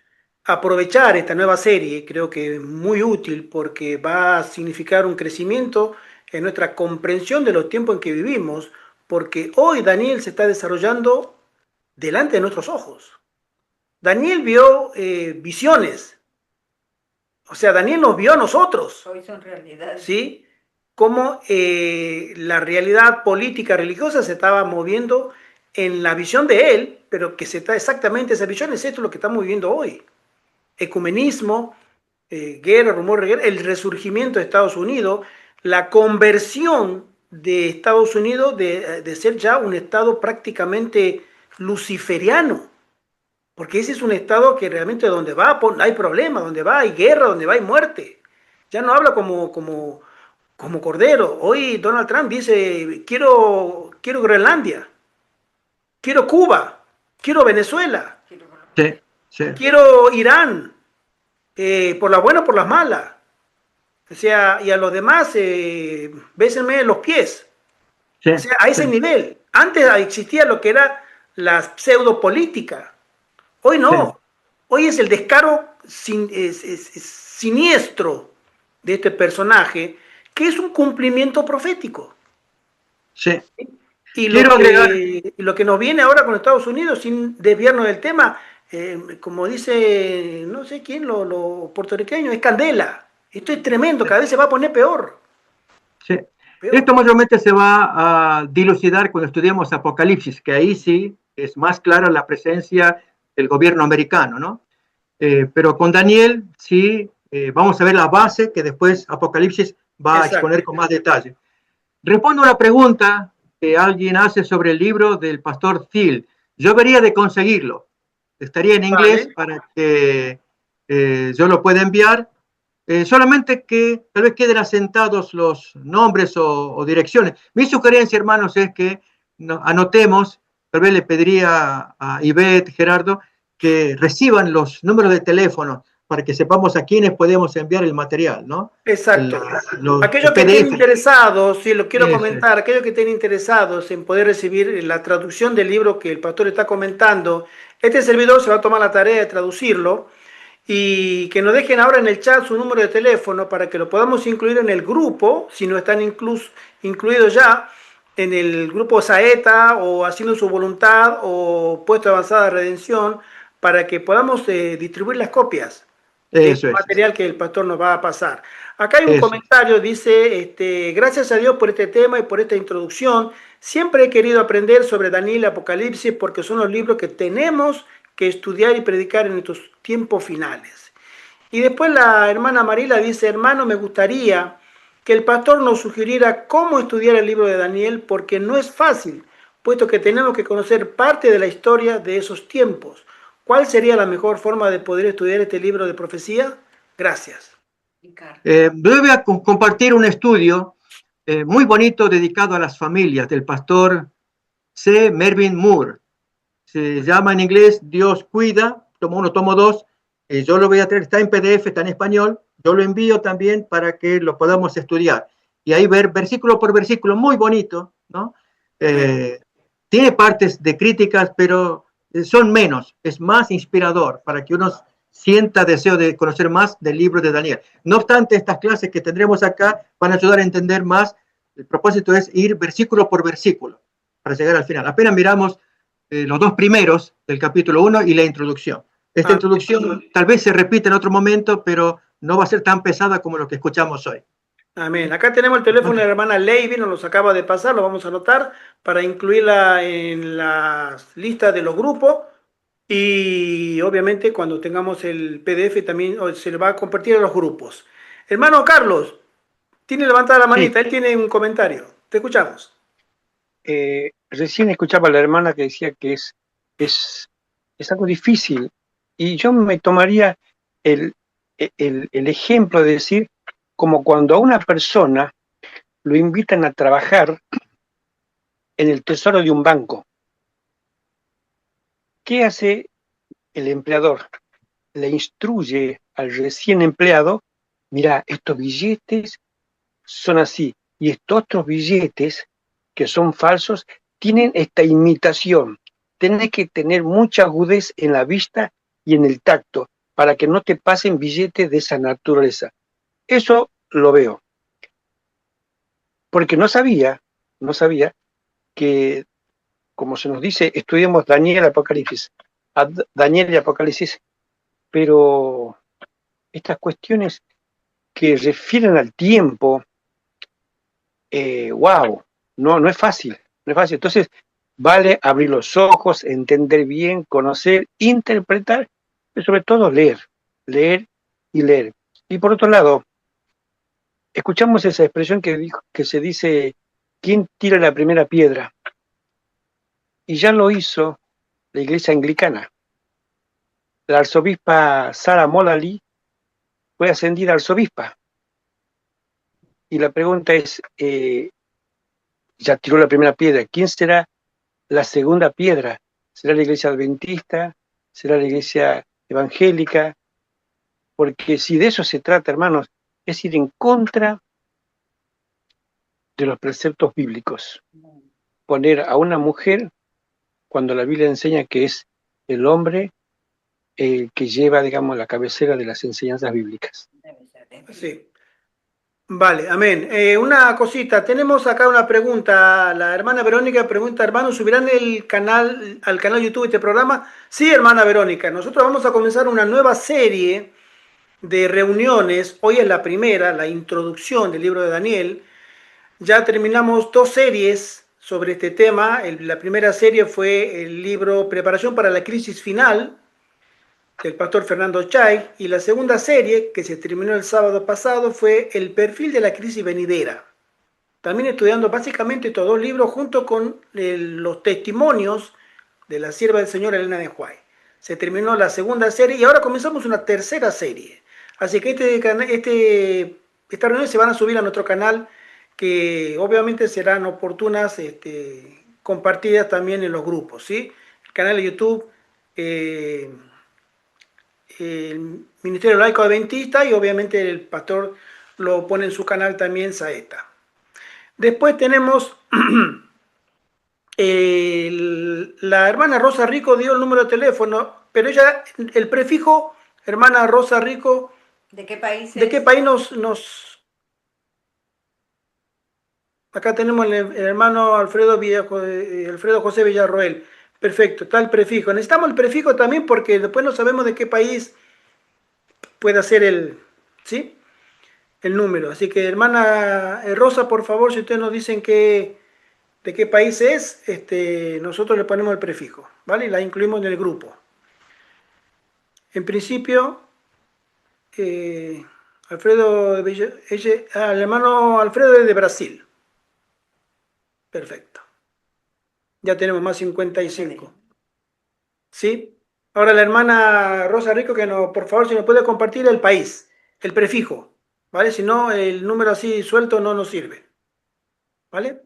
aprovechar esta nueva serie. Creo que es muy útil porque va a significar un crecimiento en nuestra comprensión de los tiempos en que vivimos, porque hoy Daniel se está desarrollando delante de nuestros ojos. Daniel vio visiones. O sea, Daniel nos vio a nosotros. Hoy son realidades. ¿Sí? Cómo la realidad política religiosa se estaba moviendo en la visión de él, pero que se está exactamente esa visión, es esto lo que estamos viviendo hoy. Ecumenismo, guerra, rumor de guerra, el resurgimiento de Estados Unidos, la conversión de Estados Unidos de ser ya un estado prácticamente luciferiano, porque ese es un estado que realmente donde va hay problemas, donde va hay guerra, donde va hay muerte. Ya no habla como Cordero. Hoy Donald Trump dice, quiero Groenlandia, quiero Cuba, quiero Venezuela, quiero Irán, por las buenas o por las malas. O sea, y a los demás, bésenme los pies. O sea, a ese nivel. Antes existía lo que era la pseudopolítica. Hoy no. Hoy es el descaro siniestro de este personaje, que es un cumplimiento profético. Sí. Y lo que nos viene ahora con Estados Unidos, sin desviarnos del tema, como dice, no sé quién, los puertorriqueños, es candela. Esto es tremendo, cada vez se va a poner peor. Sí. Peor. Esto mayormente se va a dilucidar cuando estudiemos Apocalipsis, que ahí sí es más clara la presencia del gobierno americano, ¿no? Pero con Daniel sí vamos a ver la base que después Apocalipsis va a exponer con más detalle. Respondo a la pregunta que alguien hace sobre el libro del pastor Thiel. Yo debería de conseguirlo. Estaría en inglés para que yo lo puedo enviar, solamente que tal vez queden asentados los nombres o direcciones. Mi sugerencia, hermanos, es que anotemos, tal vez le pediría a Ivette, Gerardo, que reciban los números de teléfono para que sepamos a quiénes podemos enviar el material, ¿no? Exacto. Los Aquellos que estén PDF. interesados, sí, lo quiero Eso comentar, aquellos que estén interesados en poder recibir la traducción del libro que el pastor está comentando, este servidor se va a tomar la tarea de traducirlo y que nos dejen ahora en el chat su número de teléfono para que lo podamos incluir en el grupo, si no están incluidos ya, en el grupo Saeta o Haciendo su Voluntad o Puesto de Avanzada Redención, para que podamos distribuir las copias de este Eso es. material que el pastor nos va a pasar. Acá hay un Eso. comentario, dice, gracias a Dios por este tema y por esta introducción. Siempre he querido aprender sobre Daniel y Apocalipsis porque son los libros que tenemos que estudiar y predicar en estos tiempos finales. Y después la hermana Marila dice, hermano, me gustaría que el pastor nos sugiriera cómo estudiar el libro de Daniel porque no es fácil, puesto que tenemos que conocer parte de la historia de esos tiempos. ¿Cuál sería la mejor forma de poder estudiar este libro de profecía? Gracias. Yo voy a compartir un estudio muy bonito dedicado a las familias del pastor C. Mervyn Moore. Se llama en inglés Dios cuida, tomo 1, tomo 2. Yo lo voy a traer, está en PDF, está en español. Yo lo envío también para que lo podamos estudiar. Y ahí ver versículo por versículo, muy bonito, ¿no? Tiene partes de críticas, pero son menos, es más inspirador para que uno sienta deseo de conocer más del libro de Daniel. No obstante, estas clases que tendremos acá van a ayudar a entender más. El propósito es ir versículo por versículo para llegar al final. Apenas miramos los 2 primeros del capítulo 1 y la introducción. Esta introducción tal vez se repita en otro momento, pero no va a ser tan pesada como lo que escuchamos hoy. Amén. Acá tenemos el teléfono de la hermana Leyvi, nos los acaba de pasar, lo vamos a anotar para incluirla en las listas de los grupos y obviamente cuando tengamos el PDF también se le va a compartir a los grupos. Hermano Carlos, tiene levantada la manita, sí. Él tiene un comentario. Te escuchamos. Recién escuchaba a la hermana que decía que es algo difícil y yo me tomaría el ejemplo de decir como cuando a una persona lo invitan a trabajar en el tesoro de un banco. ¿Qué hace el empleador? Le instruye al recién empleado, mira, estos billetes son así, y estos otros billetes que son falsos tienen esta imitación. Tienes que tener mucha agudez en la vista y en el tacto para que no te pasen billetes de esa naturaleza. Eso lo veo. Porque no sabía que, como se nos dice, estudiamos Daniel y Apocalipsis, pero estas cuestiones que refieren al tiempo, no es fácil, Entonces, vale abrir los ojos, entender bien, conocer, interpretar, pero sobre todo leer y leer. Y por otro lado, escuchamos esa expresión que se dice, ¿quién tira la primera piedra? Y ya lo hizo la iglesia anglicana. La arzobispa Sarah Molaley fue ascendida a arzobispa. Y la pregunta es, ya tiró la primera piedra, ¿quién será la segunda piedra? ¿Será la iglesia adventista? ¿Será la iglesia evangélica? Porque si de eso se trata, hermanos, es ir en contra de los preceptos bíblicos. Poner a una mujer, cuando la Biblia enseña que es el hombre que lleva, digamos, la cabecera de las enseñanzas bíblicas. Sí. Vale, amén. Una cosita, tenemos acá una pregunta. La hermana Verónica pregunta, hermano, ¿subirán al canal YouTube este programa? Sí, hermana Verónica, nosotros vamos a comenzar una nueva serie de reuniones. Hoy es la primera, la introducción del libro de Daniel. Ya terminamos 2 series sobre este tema. La primera serie fue el libro Preparación para la crisis final, del pastor Fernando Chay, y la segunda serie, que se terminó el sábado pasado, fue el perfil de la crisis venidera. También estudiando básicamente estos 2 libros junto con los testimonios de la sierva del Señor Elena de White. se terminó la segunda serie y ahora comenzamos una tercera serie. Así que estas reuniones se van a subir a nuestro canal, que obviamente serán oportunas, compartidas también en los grupos, ¿sí? El canal de YouTube, el Ministerio Laico Adventista, y obviamente el pastor lo pone en su canal también, Saeta. Después tenemos la hermana Rosa Rico dio el número de teléfono, pero ella, el prefijo, hermana Rosa Rico, ¿De qué país ¿de es? qué país nos... Acá tenemos el hermano Alfredo José Villarroel. Perfecto, está el prefijo. Necesitamos el prefijo también porque después no sabemos de qué país puede ser ¿sí? El número. Así que, hermana Rosa, por favor, si ustedes nos dicen de qué país es, nosotros le ponemos el prefijo, ¿vale? Y la incluimos en el grupo. En principio, el hermano Alfredo es de Brasil. Perfecto. Ya tenemos más 55. ¿Sí? Ahora la hermana Rosa Rico, por favor, si nos puede compartir el país, el prefijo, ¿vale? Si no, el número así suelto no nos sirve, ¿vale?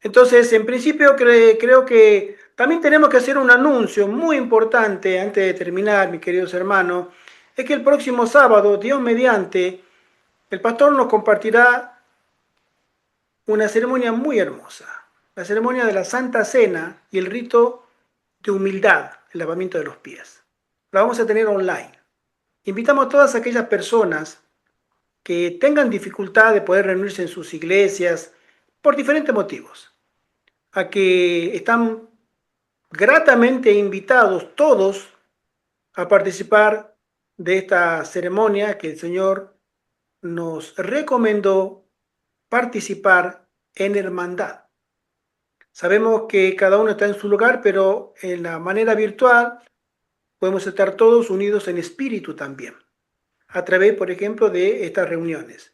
Entonces, en principio, creo que también tenemos que hacer un anuncio muy importante antes de terminar, mis queridos hermanos, es que el próximo sábado, Dios mediante, el pastor nos compartirá una ceremonia muy hermosa, la ceremonia de la Santa Cena y el rito de humildad, el lavamiento de los pies. La vamos a tener online. Invitamos a todas aquellas personas que tengan dificultad de poder reunirse en sus iglesias por diferentes motivos, a que están gratamente invitados todos a participar de esta ceremonia que el Señor nos recomendó participar en hermandad. Sabemos que cada uno está en su lugar, pero en la manera virtual podemos estar todos unidos en espíritu también, a través, por ejemplo, de estas reuniones.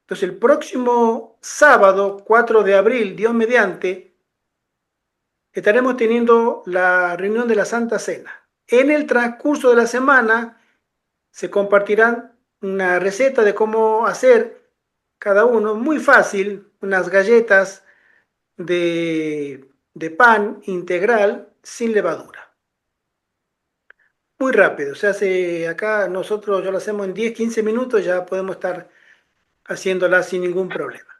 Entonces, el próximo sábado, 4 de abril, Dios mediante, estaremos teniendo la reunión de la Santa Cena. En el transcurso de la semana se compartirán una receta de cómo hacer cada uno, muy fácil, unas galletas de pan integral sin levadura. Muy rápido, se hace acá, yo lo hacemos en 10, 15 minutos, ya podemos estar haciéndola sin ningún problema,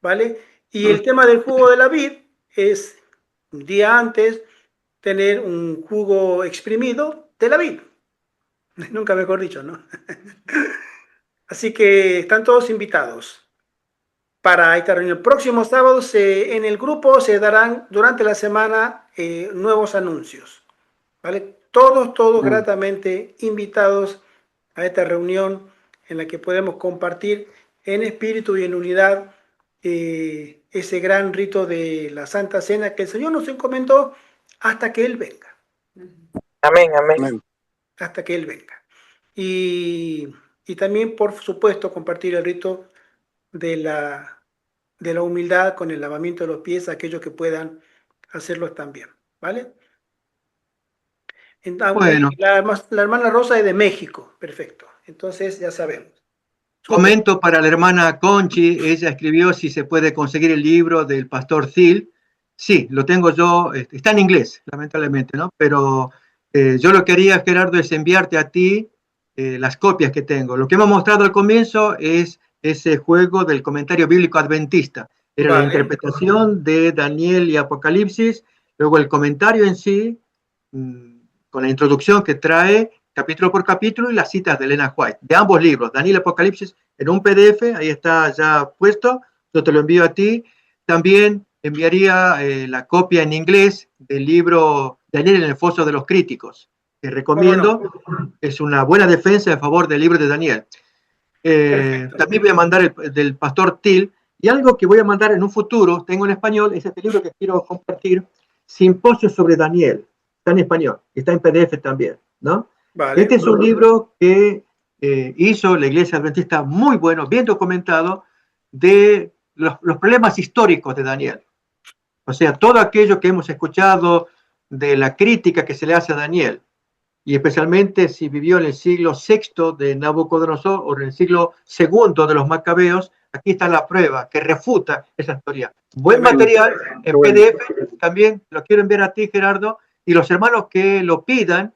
¿vale? Y el tema del jugo de la vid es un día antes tener un jugo exprimido de la vid. Nunca mejor dicho, ¿no? Así que están todos invitados para esta reunión. Próximo sábado en el grupo se darán durante la semana nuevos anuncios, ¿vale? Todos gratamente invitados a esta reunión en la que podemos compartir en espíritu y en unidad ese gran rito de la Santa Cena que el Señor nos encomendó hasta que Él venga. Amén, amén. Hasta que Él venga. Y también, por supuesto, compartir el rito de la humildad con el lavamiento de los pies a aquellos que puedan hacerlo también, ¿vale? Bueno, La hermana Rosa es de México, perfecto. Entonces ya sabemos. comento para la hermana Conchi, ella escribió si se puede conseguir el libro del pastor Thiel. Sí, lo tengo yo, está en inglés, lamentablemente, ¿no? Pero yo lo que quería, Gerardo, es enviarte a ti las copias que tengo. Lo que hemos mostrado al comienzo es ese juego del comentario bíblico adventista. Era la interpretación de Daniel y Apocalipsis, luego el comentario en sí, con la introducción que trae capítulo por capítulo y las citas de Elena White, de ambos libros, Daniel y Apocalipsis, en un PDF, ahí está ya puesto, yo te lo envío a ti. También enviaría la copia en inglés del libro Daniel en el foso de los críticos, que recomiendo, es una buena defensa a favor del libro de Daniel. También voy a mandar el del pastor Thiel, y algo que voy a mandar en un futuro, tengo en español, es este libro que quiero compartir, Simposio sobre Daniel, está en español, está en PDF también, ¿no? Vale, este es un libro que hizo la Iglesia Adventista muy bueno, bien documentado, de los problemas históricos de Daniel. O sea, todo aquello que hemos escuchado de la crítica que se le hace a Daniel, y especialmente si vivió en el siglo VI de Nabucodonosor o en el siglo II de los Macabeos, aquí está la prueba que refuta esa teoría. Buen material en PDF, también lo quiero enviar a ti, Gerardo, y los hermanos que lo pidan,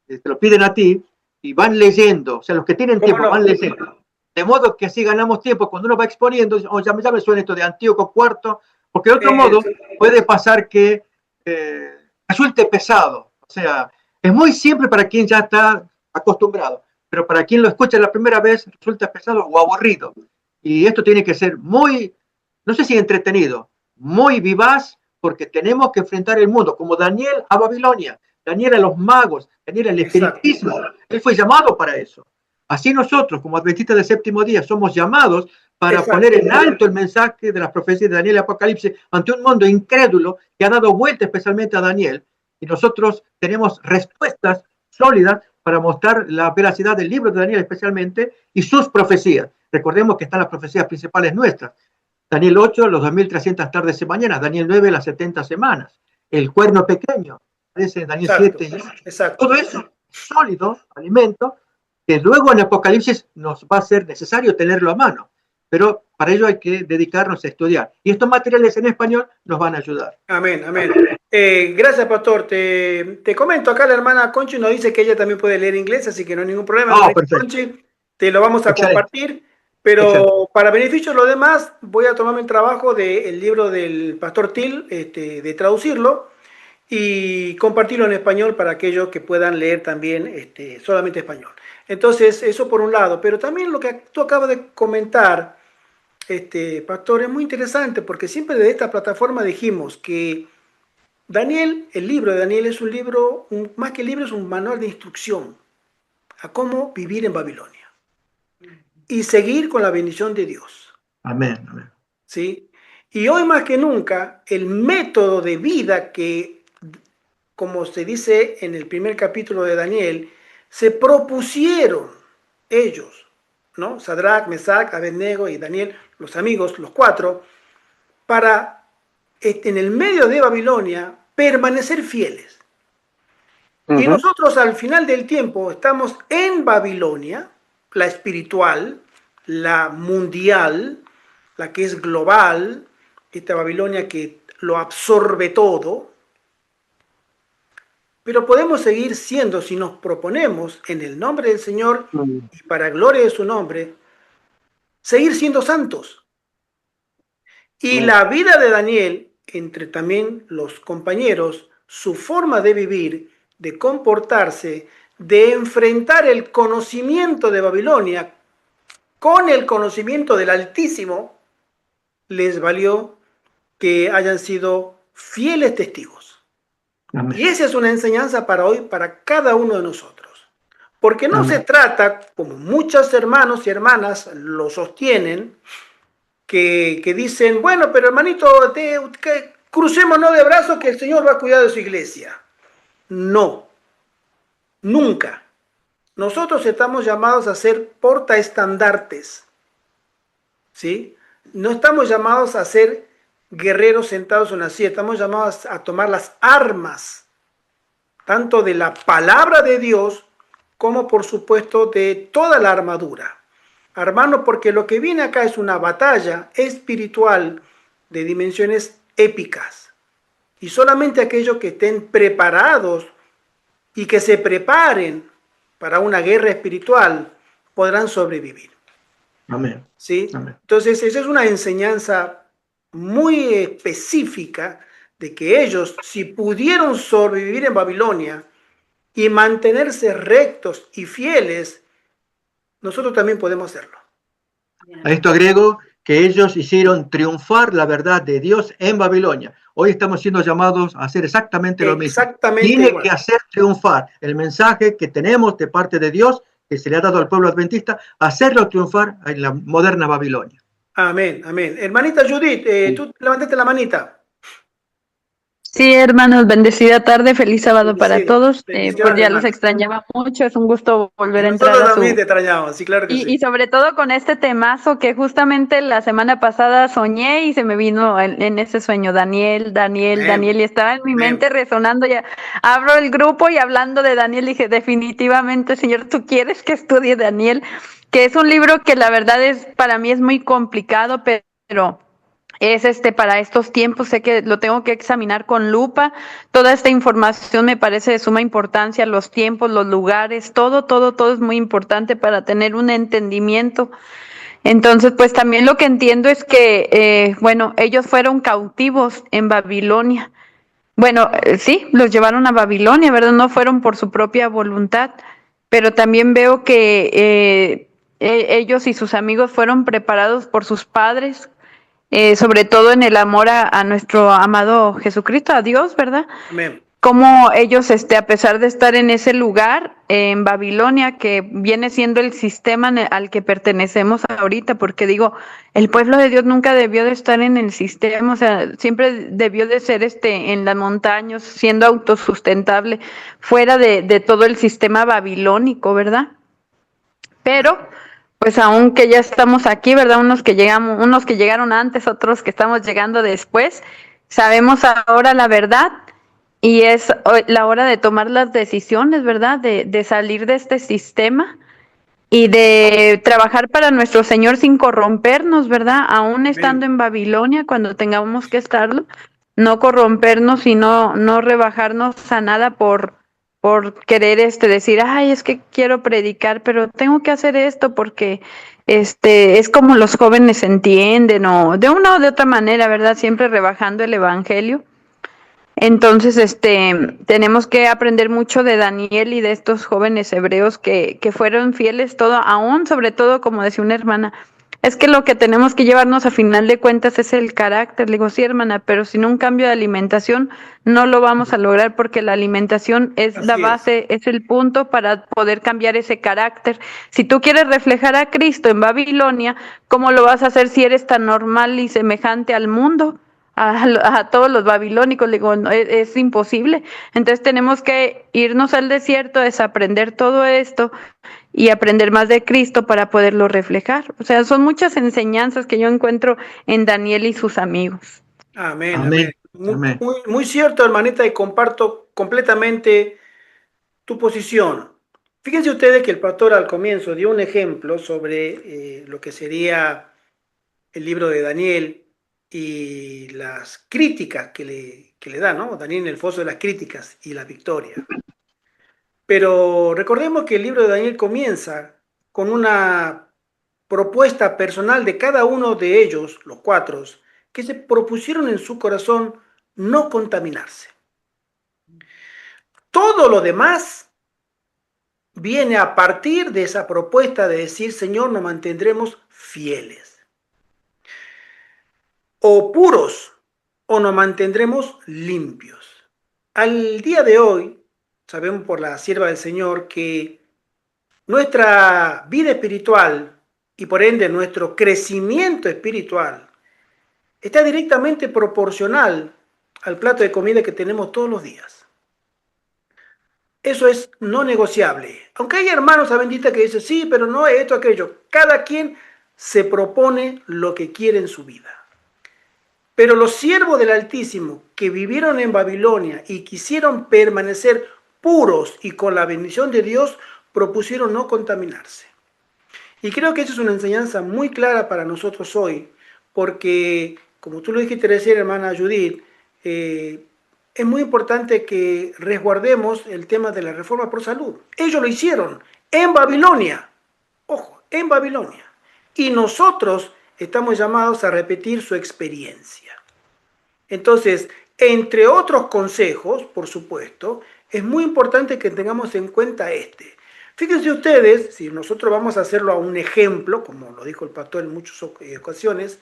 te lo piden a ti, y van leyendo, o sea, los que tienen tiempo van leyendo. De modo que así ganamos tiempo cuando uno va exponiendo, oh, ya me suena esto de Antíoco IV, porque de otro modo puede pasar que resulte pesado. O sea, es muy simple para quien ya está acostumbrado, pero para quien lo escucha la primera vez resulta pesado o aburrido. Y esto tiene que ser muy, no sé si entretenido, muy vivaz, porque tenemos que enfrentar el mundo, como Daniel a Babilonia, Daniel a los magos, Daniel al espiritismo. Él fue llamado para eso. Así nosotros, como adventistas del séptimo día, somos llamados para poner en alto el mensaje de las profecías de Daniel y Apocalipsis ante un mundo incrédulo que ha dado vuelta especialmente a Daniel. Y nosotros tenemos respuestas sólidas para mostrar la veracidad del libro de Daniel especialmente y sus profecías. Recordemos que están las profecías principales nuestras. Daniel 8, los 2300 tardes y mañanas. Daniel 9, las 70 semanas. El cuerno pequeño, aparece Daniel 7 y 8. Todo eso sólido, alimento, que luego en Apocalipsis nos va a ser necesario tenerlo a mano. Pero para ello hay que dedicarnos a estudiar. Y estos materiales en español nos van a ayudar. Amén, amén. Gracias, pastor. Te comento, acá la hermana Conchi nos dice que ella también puede leer inglés, así que no hay ningún problema. Oh, perfecto. Conchi, te lo vamos a compartir. Pero para beneficio de los demás, voy a tomarme el trabajo del libro del pastor Till, de traducirlo y compartirlo en español para aquellos que puedan leer también solamente español. Entonces, eso por un lado. Pero también lo que tú acabas de comentar, pastor, es muy interesante porque siempre de esta plataforma dijimos que Daniel, el libro de Daniel es un libro, más que libro, es un manual de instrucción a cómo vivir en Babilonia y seguir con la bendición de Dios. Amén, amén. ¿Sí? Y hoy más que nunca, el método de vida que, como se dice en el primer capítulo de Daniel, se propusieron ellos, ¿no? Sadrach, Mesach, Abednego y Daniel, los amigos, los cuatro, para en el medio de Babilonia permanecer fieles. Y nosotros al final del tiempo estamos en Babilonia, la espiritual, la mundial, la que es global, esta Babilonia que lo absorbe todo, pero podemos seguir siendo, si nos proponemos en el nombre del Señor y para gloria de su nombre, seguir siendo santos. Y la vida de Daniel, entre también los compañeros, su forma de vivir, de comportarse, de enfrentar el conocimiento de Babilonia con el conocimiento del Altísimo, les valió que hayan sido fieles testigos. Amén. Y esa es una enseñanza para hoy, para cada uno de nosotros. Porque no se trata, como muchos hermanos y hermanas lo sostienen, que dicen, bueno, pero hermanito, crucémonos de brazos que el Señor va a cuidar de su iglesia. No, nunca. Nosotros estamos llamados a ser portaestandartes, ¿sí? No estamos llamados a ser guerreros sentados en una silla, estamos llamados a tomar las armas, tanto de la palabra de Dios, como por supuesto de toda la armadura. Hermano, porque lo que viene acá es una batalla espiritual de dimensiones épicas. Y solamente aquellos que estén preparados y que se preparen para una guerra espiritual podrán sobrevivir. Amén. ¿Sí? Amén. Entonces, esa es una enseñanza muy específica de que ellos, si pudieron sobrevivir en Babilonia y mantenerse rectos y fieles, nosotros también podemos hacerlo. A esto agrego que ellos hicieron triunfar la verdad de Dios en Babilonia. Hoy estamos siendo llamados a hacer exactamente lo mismo. Tiene igual que hacer triunfar el mensaje que tenemos de parte de Dios, que se le ha dado al pueblo adventista, hacerlo triunfar en la moderna Babilonia. Amén, amén. Hermanita Judith, tú levantaste la manita. Sí, hermanos, bendecida tarde, feliz sábado para Bendecido. todos. Bendiciones, Ya los hermano. extrañaba mucho, es un gusto volver a entrar Nosotros a también te su... extrañamos, sí, claro que Y sí. sobre todo con este temazo que justamente la semana pasada soñé y se me vino en ese sueño, Daniel, Daniel, Amén. Daniel, y estaba en mi Amén. mente resonando, ya abro el grupo y hablando de Daniel dije, definitivamente, Señor, tú quieres que estudie Daniel, que es un libro que la verdad es, para mí es muy complicado, pero es para estos tiempos, sé que lo tengo que examinar con lupa. Toda esta información me parece de suma importancia, los tiempos, los lugares, todo es muy importante para tener un entendimiento. Entonces, pues también lo que entiendo es que, bueno, ellos fueron cautivos en Babilonia. Bueno, sí, los llevaron a Babilonia, ¿verdad? No fueron por su propia voluntad, pero también veo que ellos y sus amigos fueron preparados por sus padres, sobre todo en el amor a nuestro amado Jesucristo, a Dios, ¿verdad? Amén. Como ellos, a pesar de estar en ese lugar, en Babilonia, que viene siendo el sistema al que pertenecemos ahorita, porque digo, el pueblo de Dios nunca debió de estar en el sistema, o sea, siempre debió de ser en las montañas, siendo autosustentable, fuera de todo el sistema babilónico, ¿verdad? Pero, pues aunque ya estamos aquí, ¿verdad? Unos que llegaron antes, otros que estamos llegando después, sabemos ahora la verdad y es la hora de tomar las decisiones, ¿verdad? De salir de este sistema y de trabajar para nuestro Señor sin corrompernos, ¿verdad? Aún estando Amén. en Babilonia, cuando tengamos que estarlo, no corrompernos y no rebajarnos a nada por querer decir, ay, es que quiero predicar, pero tengo que hacer esto porque es como los jóvenes entienden, o de una o de otra manera, ¿verdad? Siempre rebajando el evangelio. Entonces, tenemos que aprender mucho de Daniel y de estos jóvenes hebreos que fueron fieles todo, aún sobre todo, como decía una hermana, es que lo que tenemos que llevarnos a final de cuentas es el carácter. Le digo, sí, hermana, pero sin un cambio de alimentación no lo vamos a lograr porque la alimentación es la Así es. base, es el punto para poder cambiar ese carácter. Si tú quieres reflejar a Cristo en Babilonia, ¿cómo lo vas a hacer si eres tan normal y semejante al mundo? A todos los babilónicos, le digo, no, es imposible. Entonces tenemos que irnos al desierto, desaprender todo esto y aprender más de Cristo para poderlo reflejar. O sea, son muchas enseñanzas que yo encuentro en Daniel y sus amigos. Amén. Amén. Amén. Amén. Muy cierto, hermanita, y comparto completamente tu posición. Fíjense ustedes que el pastor al comienzo dio un ejemplo sobre lo que sería el libro de Daniel y las críticas que le da, ¿no? Daniel en el foso de las críticas y la victoria. Pero recordemos que el libro de Daniel comienza con una propuesta personal de cada uno de ellos, los cuatro, que se propusieron en su corazón no contaminarse. Todo lo demás viene a partir de esa propuesta de decir, Señor, nos mantendremos fieles, o puros, o nos mantendremos limpios. Al día de hoy, sabemos por la sierva del Señor que nuestra vida espiritual y por ende nuestro crecimiento espiritual está directamente proporcional al plato de comida que tenemos todos los días. Eso es no negociable. Aunque hay hermanos a bendita que dicen, sí, pero no esto, aquello. Cada quien se propone lo que quiere en su vida. Pero los siervos del Altísimo que vivieron en Babilonia y quisieron permanecer puros y con la bendición de Dios, propusieron no contaminarse. Y creo que eso es una enseñanza muy clara para nosotros hoy, porque, como tú lo dijiste recién, hermana Judith, es muy importante que resguardemos el tema de la reforma por salud. Ellos lo hicieron en Babilonia, ojo, en Babilonia. Y nosotros estamos llamados a repetir su experiencia. Entonces, entre otros consejos, por supuesto, es muy importante que tengamos en cuenta este. Fíjense ustedes, si nosotros vamos a hacerlo a un ejemplo, como lo dijo el pastor en muchas ocasiones,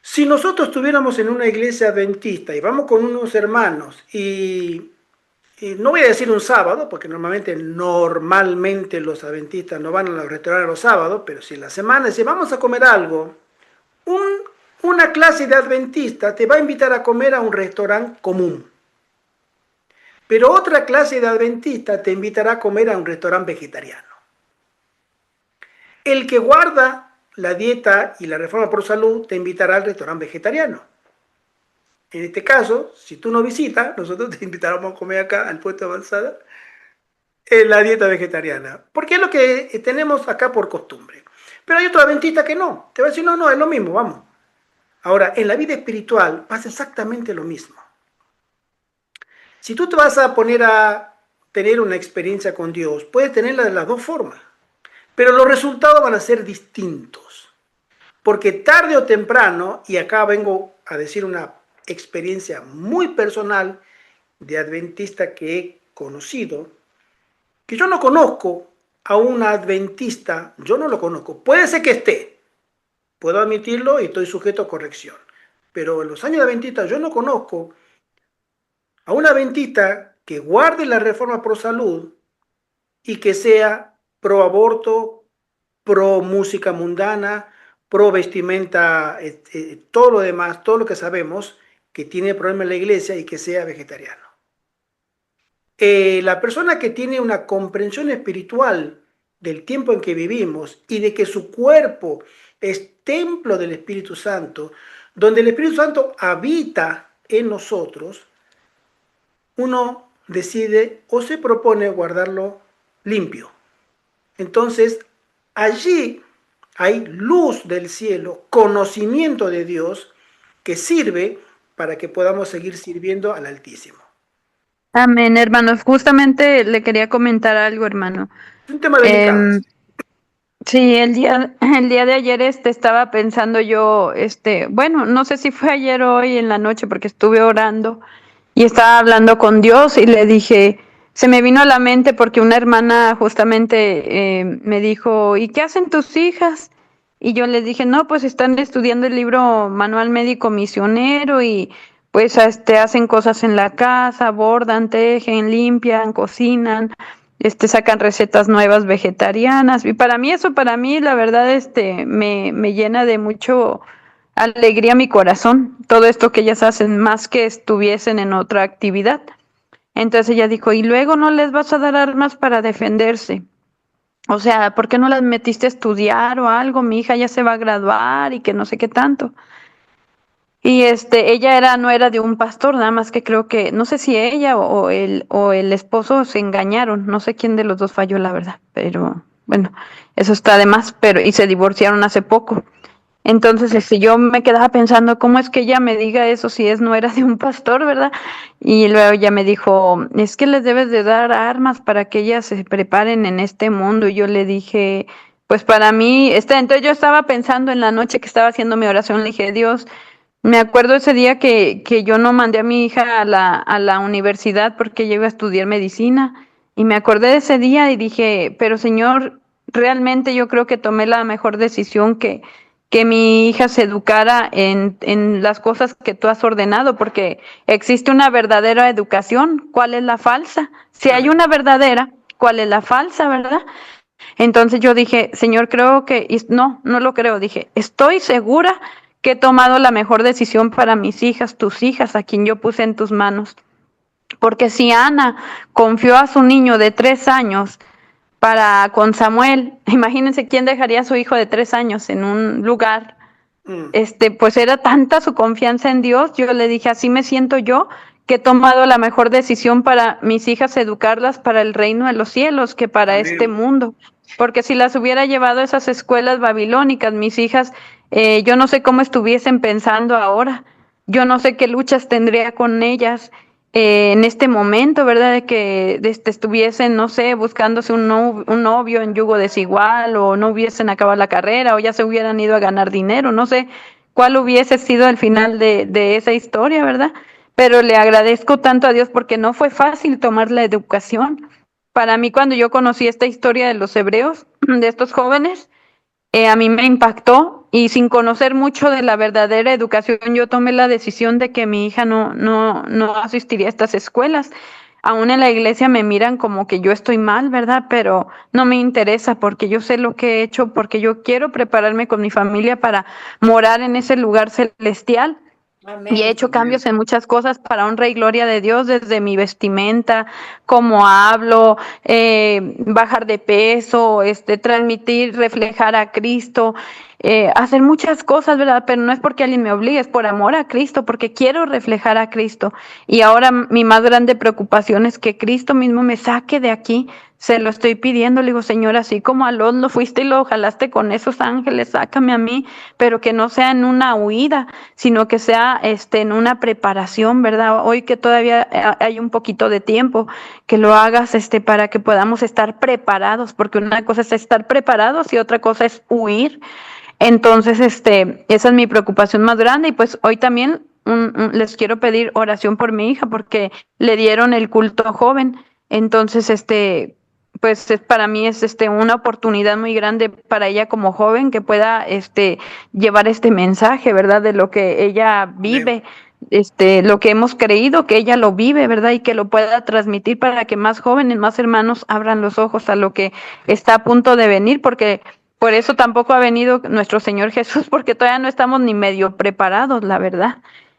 si nosotros estuviéramos en una iglesia adventista y vamos con unos hermanos y no voy a decir un sábado, porque normalmente los adventistas no van a los restaurantes los sábados, pero si en la semana dice vamos a comer algo, Una clase de adventista te va a invitar a comer a un restaurante común, pero otra clase de adventista te invitará a comer a un restaurante vegetariano. El que guarda la dieta y la reforma por salud te invitará al restaurante vegetariano. En este caso, si tú no visitas, nosotros te invitaremos a comer acá al puesto de avanzada en la dieta vegetariana, porque es lo que tenemos acá por costumbre. Pero hay otro adventista que no, te va a decir, no, es lo mismo, vamos. Ahora, en la vida espiritual pasa exactamente lo mismo. Si tú te vas a poner a tener una experiencia con Dios, puedes tenerla de las dos formas, pero los resultados van a ser distintos. Porque tarde o temprano, y acá vengo a decir una experiencia muy personal de adventista que he conocido, que yo no conozco a un adventista, yo no lo conozco, puede ser que esté, puedo admitirlo y estoy sujeto a corrección, pero en los años de adventista yo no conozco a un adventista que guarde la reforma pro salud y que sea pro aborto, pro música mundana, pro vestimenta, todo lo demás, todo lo que sabemos que tiene problema en la iglesia y que sea vegetariano. La persona que tiene una comprensión espiritual del tiempo en que vivimos y de que su cuerpo es templo del Espíritu Santo, donde el Espíritu Santo habita en nosotros, uno decide o se propone guardarlo limpio. Entonces, allí hay luz del cielo, conocimiento de Dios que sirve para que podamos seguir sirviendo al Altísimo. Amén, hermanos. Justamente le quería comentar algo, hermano. Es un tema delicado. Sí, el día de ayer estaba pensando yo, bueno, no sé si fue ayer o hoy en la noche porque estuve orando y estaba hablando con Dios y le dije, se me vino a la mente porque una hermana justamente me dijo, ¿y qué hacen tus hijas? Y yo le dije, no, pues están estudiando el libro Manual Médico Misionero y pues hacen cosas en la casa, bordan, tejen, limpian, cocinan, sacan recetas nuevas vegetarianas. Y para mí, la verdad, me llena de mucho alegría mi corazón, todo esto que ellas hacen, más que estuviesen en otra actividad. Entonces ella dijo, y luego no les vas a dar armas para defenderse. O sea, ¿por qué no las metiste a estudiar o algo? Mi hija ya se va a graduar y que no sé qué tanto. Y ella no era de un pastor, nada más que creo que, no sé si ella o el esposo se engañaron, no sé quién de los dos falló, la verdad, pero bueno, eso está de más, y se divorciaron hace poco. Entonces, yo me quedaba pensando, ¿cómo es que ella me diga eso si no era de un pastor, verdad? Y luego ella me dijo, es que les debes de dar armas para que ellas se preparen en este mundo. Y yo le dije, pues para mí, entonces yo estaba pensando en la noche que estaba haciendo mi oración, le dije, Dios, me acuerdo ese día que yo no mandé a mi hija a la universidad porque ella iba a estudiar medicina. Y me acordé de ese día y dije, pero Señor, realmente yo creo que tomé la mejor decisión que mi hija se educara en las cosas que tú has ordenado, porque existe una verdadera educación. ¿Cuál es la falsa? Si hay una verdadera, ¿cuál es la falsa, verdad? Entonces yo dije, Señor, creo que, no lo creo, dije, estoy segura que he tomado la mejor decisión para mis hijas, tus hijas, a quien yo puse en tus manos. Porque si Ana confió a su niño de 3 años con Samuel, imagínense quién dejaría a su hijo de 3 años en un lugar, pues era tanta su confianza en Dios. Yo le dije, así me siento yo, que he tomado la mejor decisión para mis hijas, educarlas para el reino de los cielos, que para este mundo. Porque si las hubiera llevado a esas escuelas babilónicas, mis hijas, yo no sé cómo estuviesen pensando ahora, yo no sé qué luchas tendría con ellas en este momento, ¿verdad? De que estuviesen, no sé, buscándose un novio en yugo desigual, o no hubiesen acabado la carrera, o ya se hubieran ido a ganar dinero, no sé cuál hubiese sido el final de esa historia, ¿verdad? Pero le agradezco tanto a Dios porque no fue fácil tomar la educación. Para mí, cuando yo conocí esta historia de los hebreos, de estos jóvenes, a mí me impactó, y sin conocer mucho de la verdadera educación, yo tomé la decisión de que mi hija no asistiría a estas escuelas. aún en la iglesia me miran como que yo estoy mal, ¿verdad? Pero no me interesa porque yo sé lo que he hecho, porque yo quiero prepararme con mi familia para morar en ese lugar celestial. Y he Amén. hecho cambios en muchas cosas para honra y gloria de Dios, desde mi vestimenta, cómo hablo, bajar de peso, transmitir, reflejar a Cristo, hacer muchas cosas, ¿verdad? Pero no es porque alguien me obligue, es por amor a Cristo, porque quiero reflejar a Cristo. Y ahora mi más grande preocupación es que Cristo mismo me saque de aquí. Se lo estoy pidiendo, le digo, Señor, así como a Lot lo fuiste y lo jalaste con esos ángeles, sácame a mí, pero que no sea en una huida, sino que sea en una preparación, ¿verdad? Hoy que todavía hay un poquito de tiempo, que lo hagas para que podamos estar preparados, porque una cosa es estar preparados y otra cosa es huir. Entonces, esa es mi preocupación más grande y pues hoy también les quiero pedir oración por mi hija porque le dieron el culto joven. Entonces, pues para mí es una oportunidad muy grande para ella como joven que pueda llevar este mensaje, ¿verdad? De lo que ella vive, lo que hemos creído que ella lo vive, ¿verdad? Y que lo pueda transmitir para que más jóvenes, más hermanos abran los ojos a lo que está a punto de venir, porque por eso tampoco ha venido nuestro Señor Jesús, porque todavía no estamos ni medio preparados, la verdad.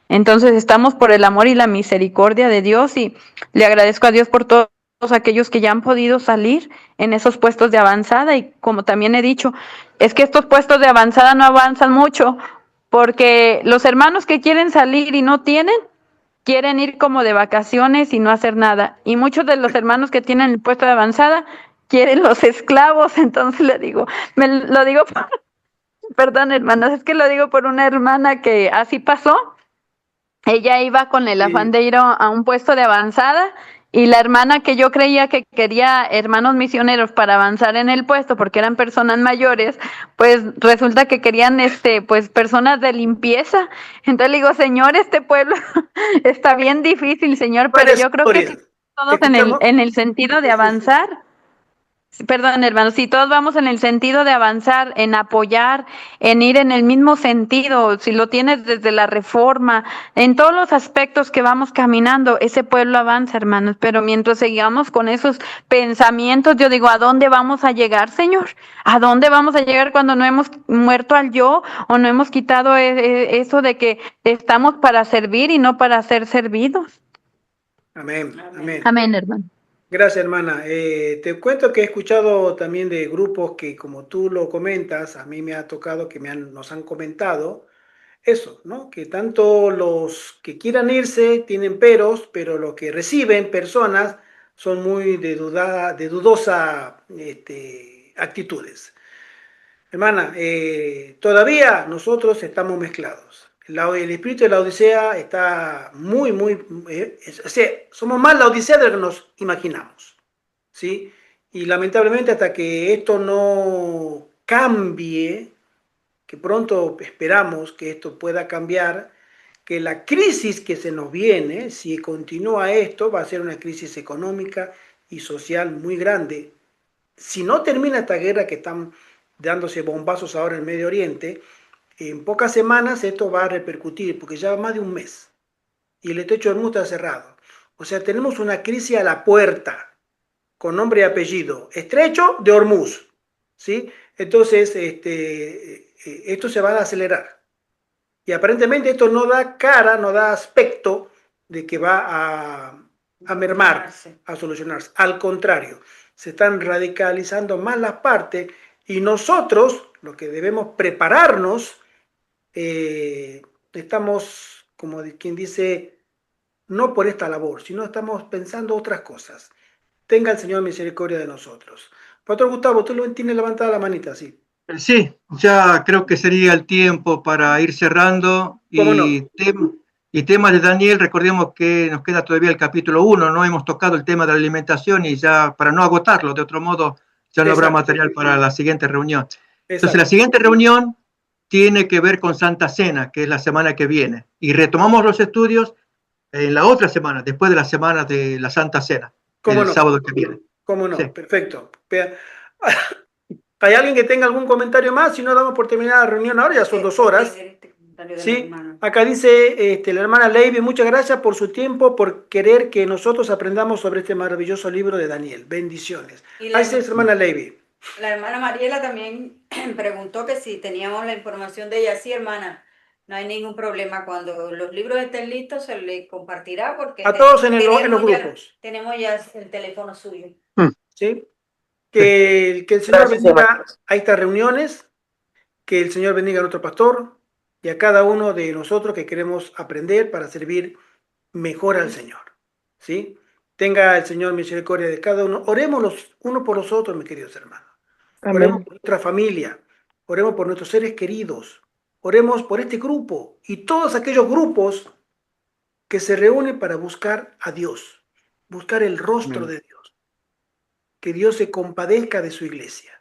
Entonces estamos por el amor y la misericordia de Dios y le agradezco a Dios por todos aquellos que ya han podido salir en esos puestos de avanzada y como también he dicho, es que estos puestos de avanzada no avanzan mucho porque los hermanos que quieren salir y no tienen, quieren ir como de vacaciones y no hacer nada. Y muchos de los hermanos que tienen el puesto de avanzada quieren los esclavos, entonces le digo, lo digo por, perdón hermanas, es que lo digo por una hermana que así pasó. Ella iba con el afán de ir a un puesto de avanzada y la hermana que yo creía que quería hermanos misioneros para avanzar en el puesto porque eran personas mayores, pues resulta que querían pues personas de limpieza. Entonces le digo, Señor, este pueblo está bien difícil, Señor, pero yo creo que si todos en el sentido de avanzar. Perdón, hermano, si todos vamos en el sentido de avanzar, en apoyar, en ir en el mismo sentido, si lo tienes desde la reforma, en todos los aspectos que vamos caminando, ese pueblo avanza, hermanos, pero mientras sigamos con esos pensamientos, yo digo, ¿a dónde vamos a llegar, Señor? ¿A dónde vamos a llegar cuando no hemos muerto al yo o no hemos quitado eso de que estamos para servir y no para ser servidos? Amén, amén. Amén, hermano. Gracias, hermana. Te cuento que he escuchado también de grupos que, como tú lo comentas, a mí me ha tocado que nos han comentado eso, ¿no? Que tanto los que quieran irse tienen peros, pero los que reciben personas son muy de dudosa actitudes. Hermana, todavía nosotros estamos mezclados. El espíritu de la Odisea está muy, o sea, somos más la Odisea de lo que nos imaginamos, ¿sí? Y lamentablemente hasta que esto no cambie, que pronto esperamos que esto pueda cambiar, que la crisis que se nos viene, si continúa esto, va a ser una crisis económica y social muy grande. Si no termina esta guerra que están dándose bombazos ahora en Medio Oriente, en pocas semanas esto va a repercutir, porque ya va más de un mes y el estrecho de Hormuz está cerrado. O sea, tenemos una crisis a la puerta, con nombre y apellido, estrecho de Hormuz, ¿sí? Entonces, esto se va a acelerar. Y aparentemente esto no da cara, no da aspecto de que va a mermar, a solucionarse. Al contrario, se están radicalizando más las partes y nosotros, los que debemos prepararnos, estamos, como quien dice, no por esta labor, sino estamos pensando otras cosas. Tenga el Señor misericordia de nosotros. Pastor Gustavo, tú tienes levantada la manita, sí. Sí, ya creo que sería el tiempo para ir cerrando. Y temas de Daniel, recordemos que nos queda todavía el capítulo 1, no hemos tocado el tema de la alimentación y ya para no agotarlo, de otro modo ya no habrá material para la siguiente reunión. Entonces la siguiente reunión tiene que ver con Santa Cena, que es la semana que viene. Y retomamos los estudios en la otra semana, después de la semana de la Santa Cena, el sábado que viene. ¿Cómo no? Sí. Perfecto. ¿Hay alguien que tenga algún comentario más? Si no, damos por terminada la reunión ahora, ya son 2 horas. Sí, acá dice la hermana Leiby, muchas gracias por su tiempo, por querer que nosotros aprendamos sobre este maravilloso libro de Daniel. Bendiciones. Ahí es hermana Leiby. La hermana Mariela también preguntó que si teníamos la información de ella. Sí, hermana, no hay ningún problema. Cuando los libros estén listos se les compartirá porque a todos en los grupos. Tenemos ya el teléfono suyo. ¿Sí? Que el Señor bendiga a estas reuniones, que el Señor bendiga a nuestro pastor y a cada uno de nosotros que queremos aprender para servir mejor al Señor. ¿Sí? Tenga el Señor misericordia de cada uno. Oremos los unos por los otros, mis queridos hermanos. Amén. Oremos por nuestra familia, oremos por nuestros seres queridos, oremos por este grupo y todos aquellos grupos que se reúnen para buscar a Dios, buscar el rostro de Dios. Que Dios se compadezca de su iglesia.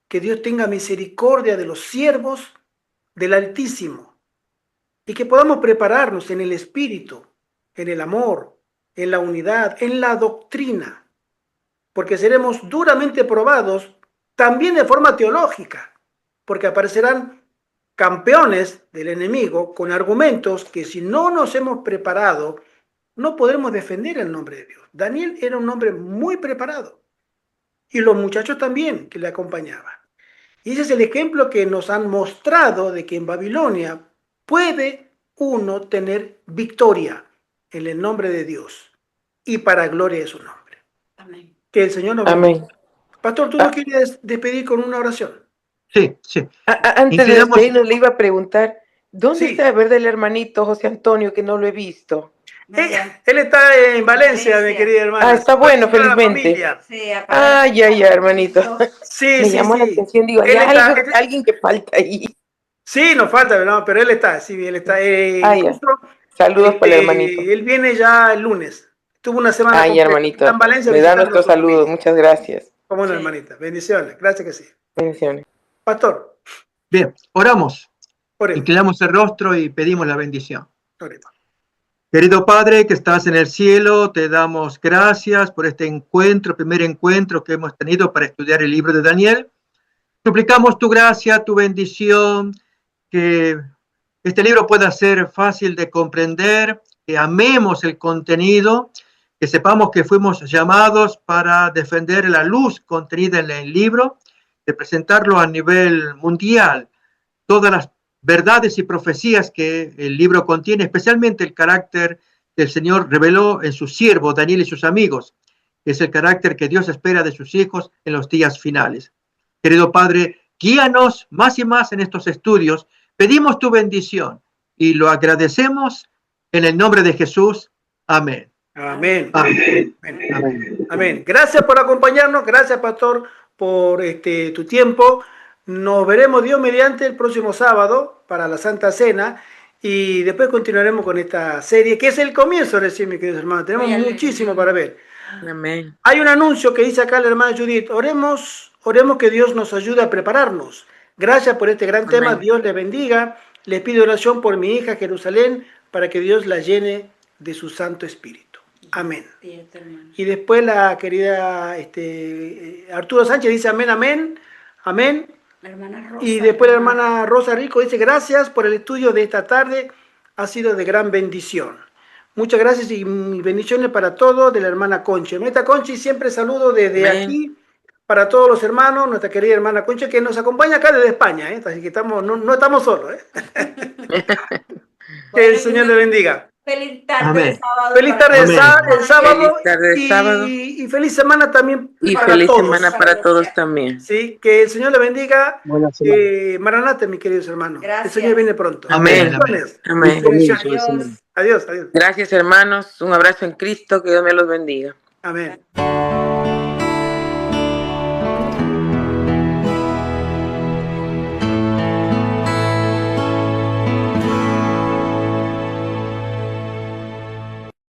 Que Dios tenga misericordia de los siervos del Altísimo y que podamos prepararnos en el espíritu, en el amor, en la unidad, en la doctrina, porque seremos duramente probados también de forma teológica, porque aparecerán campeones del enemigo con argumentos que si no nos hemos preparado, no podremos defender el nombre de Dios. Daniel era un hombre muy preparado y los muchachos también que le acompañaban. Y ese es el ejemplo que nos han mostrado de que en Babilonia puede uno tener victoria en el nombre de Dios y para gloria de su nombre. Amén. Que el Señor nos bendiga. Pastor, ¿tú no quieres despedir con una oración? Sí, sí. Antes de despedirnos, le iba a preguntar, ¿dónde está el del hermanito José Antonio, que no lo he visto? Él está en Valencia, mi querida hermana. Ah, está bueno, felizmente. Sí, ya, hermanito. Sí, Me llamó la atención, digo, hay alguien que falta ahí. Sí, nos falta, no, pero él está, sí, él está. Saludos para el hermanito. Él viene ya el lunes. Tuvo una semana hermanito. en Valencia. Le da nuestros saludos, muchas gracias. Cómo no, hermanita. Bendiciones, gracias que sí. Bendiciones. Pastor. Bien, oramos. Oremos. Inclinamos el rostro y pedimos la bendición. Oremos. Querido Padre que estás en el cielo, te damos gracias por este encuentro, primer encuentro que hemos tenido para estudiar el libro de Daniel. Suplicamos tu gracia, tu bendición, que este libro pueda ser fácil de comprender, que amemos el contenido, que sepamos que fuimos llamados para defender la luz contenida en el libro, de presentarlo a nivel mundial, todas las verdades y profecías que el libro contiene, especialmente el carácter que el Señor reveló en su siervo Daniel y sus amigos, que es el carácter que Dios espera de sus hijos en los días finales. Querido Padre, guíanos más y más en estos estudios, pedimos tu bendición y lo agradecemos en el nombre de Jesús. Amén. Amén. Amén. Amén. Amén. Gracias por acompañarnos, gracias Pastor por tu tiempo. Nos veremos Dios mediante el próximo sábado para la Santa Cena y después continuaremos con esta serie que es el comienzo recién, mis queridos hermanos. Tenemos muchísimo para ver. Amén. Hay un anuncio que dice acá la hermana Judith. Oremos que Dios nos ayude a prepararnos. Gracias por este gran tema. Dios les bendiga. Les pido oración por mi hija Jerusalén para que Dios la llene de su Santo Espíritu. Amén. Y después la querida Arturo Sánchez dice amén, amén, amén. La hermana Rosa, y después la hermana Rosa Rico dice gracias por el estudio de esta tarde, ha sido de gran bendición. Muchas gracias y bendiciones para todos de la hermana Concha. Nuestra Concha, y siempre saludo desde aquí para todos los hermanos, nuestra querida hermana Concha que nos acompaña acá desde España, así que no estamos solos. Que el Señor le bendiga. Feliz tarde de sábado. Feliz tarde de sábado. Feliz tarde de sábado. Y feliz semana también. Y para feliz todos. semana para todos también. Sí, que el Señor le bendiga. Maranate, mis queridos hermanos. Gracias. El Señor viene pronto. Amén. Amén. Adiós. Gracias, hermanos. Un abrazo en Cristo. Que Dios me los bendiga. Amén.